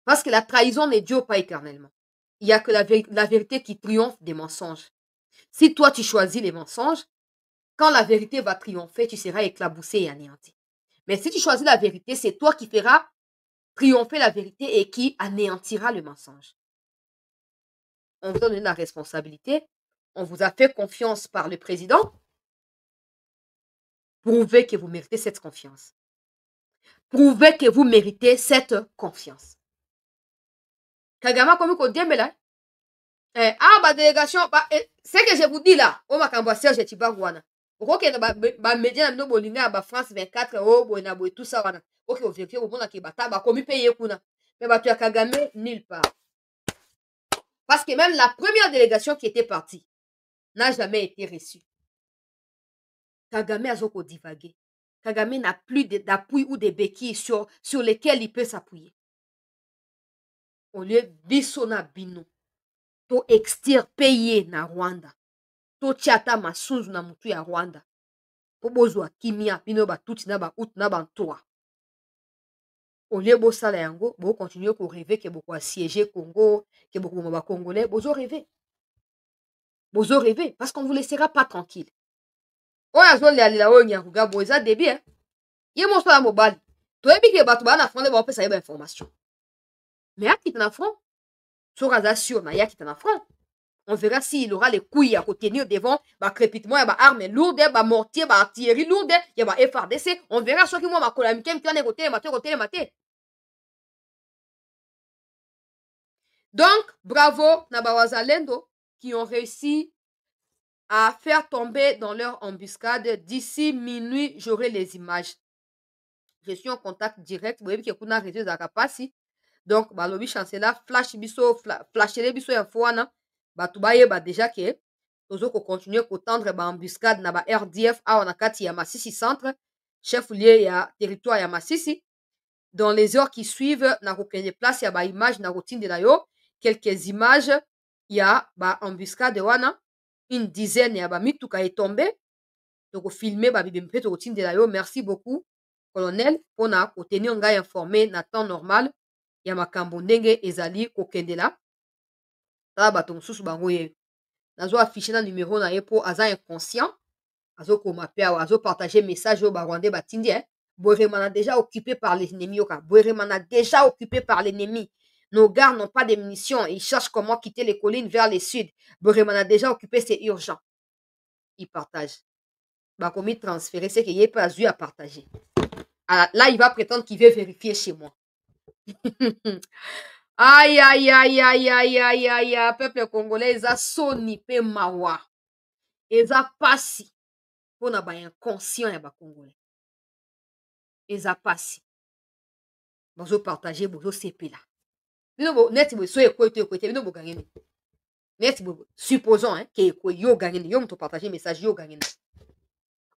Parce que la trahison ne dure pas éternellement. Il n'y a que la vérité qui triomphe des mensonges. Si toi tu choisis les mensonges, quand la vérité va triompher, tu seras éclaboussé et anéanti. Mais si tu choisis la vérité, c'est toi qui feras triompher la vérité et qui anéantira le mensonge. On vous donne la responsabilité. On vous a fait confiance par le président. Prouvez que vous méritez cette confiance. Prouvez que vous méritez cette confiance. Kagama comme qu'on dit, mais là, délégation, c'est que je vous dis là, au Makambo Serge Tibagouana. Ok, média no bolinga ba France 24 boy tout ça wana. Ok, on vérifie au monde qui bata ba komi payer kuna. Mais ba tu as Kagame nulle part. Parce que même la première délégation qui était partie n'a jamais été reçue. Kagame a zoko divagué. Kagame n'a plus d'appui ou de béquilles sur lesquels il peut s'appuyer. Au lieu bisona bino, to extirper na Rwanda. To tiata masunzu na mutu ya Rwanda. Po bozwa kimia bino ba tuti na ba out na ba ntoa. Au lieu bo sala yango, bo continuer ko rêver que boko assiéger Congo, que boko ba congolais, bozo rêver. Bozo rêver parce qu'on vous laissera pas tranquille. Oya zo le alila o nyaruga boza debi hein. Ye mo so la mobali. To ebi ke batu ba na front ba pesa yeba information. Mais akita na front. So raza sûr na yakita na front. On verra s'il aura les couilles à tenir devant ba crépitement ya ba armes lourdes, ba mortier, ba artillerie lourde, ya ba FRDC. On verra ceux qui moi ma kolamikem qui en côté maté. Donc, bravo na ba wazalendo qui ont réussi à faire tomber dans leur embuscade. D'ici minuit, j'aurai les images. Je suis en contact direct. Vous voyez que kuna réseau zakapasi. Donc, balobi chancela flash biso flasher biso info wana. Batubaye ba déjà que tozo ko continuer ko tendre ba embuscade na ba RDF a on a kati ya Massissi Centre, chef lieu ya territoire ya Massissi. Dans les heures qui suivent, na ko kende place ya ba image na routine de la yo, quelques images ya ba embuscade wana, une dizaine ya ba mituka est tombé. Donc filmer ba bibi mpe to routine de la yo. Merci beaucoup colonel pour na ko tenir ngai informé na temps normal ya makambo ndenge ezali ko kende la. Tala bato mosusu bango ye nazo afficher na numéro na ye po aza inconscient azo koma pe azo partager message au barwandais batindi hein. Boeremana déjà occupé par l'ennemi oka. Boeremana déjà occupé par l'ennemi. Nos gars n'ont pas de munitions. Ils cherchent comment quitter les collines vers le sud. Boremana a déjà occupé, c'est urgent. Il partage. Bah, comme il transférer, c'est qu'il n'y a pas eu à partager. Alors, là, il va prétendre qu'il veut vérifier chez moi. Aïe, aïe, aïe, aïe, aïe, aïe, aïe, aïe, peuple congolais, ils ont soni pe mawa. Ils ont passé. Pour n'a pas inconscient, ya ba congolais. Ils ont passé. Bonjour partager, bonjour CP là. Net, vous soyez quoi, tu es vous gagnez. Net, supposons que yo gagnez, yo m'to partager message, yo gagnez.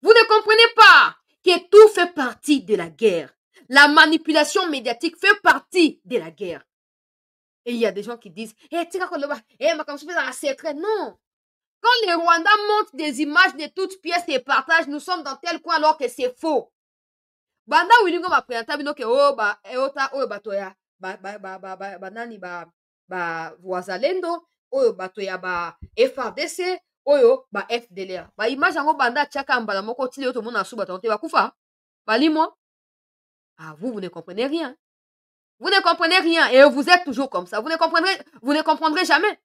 Vous ne comprenez pas que tout fait partie de la guerre. La manipulation médiatique fait partie de la guerre. Et il y a des gens qui disent, ma secret. Non. Quand les Rwandais montrent des images de toutes pièces et partagent, nous sommes dans tel coin alors que c'est faux. Banda wilingo ma présenter bino ke batoya nani wazalendo oyo batoya ba FRDC oyo ba FDLR. Ba image yango banda tiaka mbala moko tili yo to mona suba tonte bakufa. Balimo. Ah, vous ne comprenez rien. Vous ne comprenez rien et vous êtes toujours comme ça. Vous ne comprendrez jamais.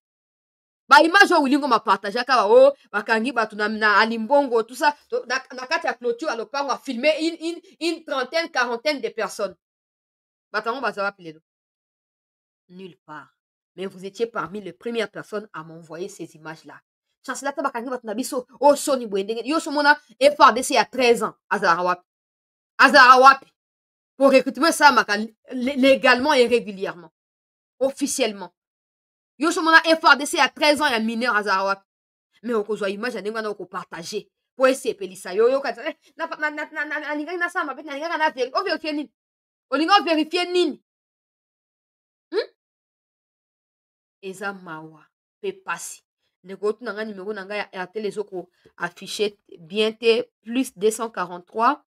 Ba image o wilingo ma partager ka bakangi batu na alimbongo tout ça na kati ya clôture à l'opango a filmé une trentaine, quarantaine de personnes. Batango bazawa piledo. Nulle part. Mais vous étiez parmi les premières personnes à m'envoyer ces images-là. Chancela ta bakangi batu na biso o soni bwendenge yo somona FRDC il y a 13 ans Azarawapi. Pour recruter ça légalement et régulièrement. Officiellement. Yo somona FRDC à 13 ans, il y a mineur Azarawapi. Mais on a image, on a partagé. Pour essayer de pelisa. Yo, on vérifier nini. Eza mawa. Pe passi. Negotu nanga numéro nanga ya RT les oko affiché bien plus 243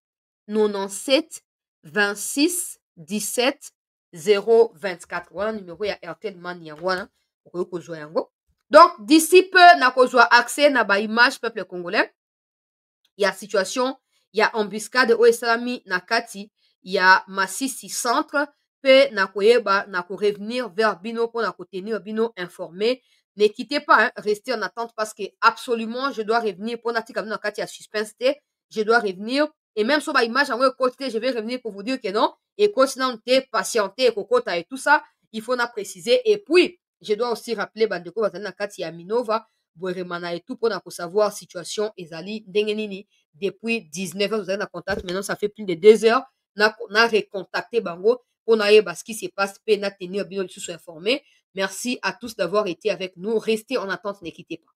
97 26 17 024. Voilà numéro ya RT man yangwana. Donc, d'ici peu, na kozwa accès na ba image peuple congolais. Il y a situation, il y a embuscade au Esalami na kati, il y a Massissi centre, pe na koyeba na ko revenir vers Bino pour na ko tenir Bino informé. Ne quittez pas, hein, restez en attente parce que absolument je dois revenir pour na tika na kati ya suspense te, je dois revenir et même sur ba image en côté, je vais revenir pour vous dire que non et continuez patienter kokota et tout ça, il faut na préciser et puis je dois aussi rappeler bandeko bazali na kati ya Minova Bweremana et tout pour savoir situation ezali ndenge nini depuis 19h vous avez na contact maintenant ça fait plus de 2 heures na recontacté bango pour na yeba ce qui se passe pe na tenir bino lisusu informé. Merci à tous d'avoir été avec nous, restez en attente, ne quittez pas.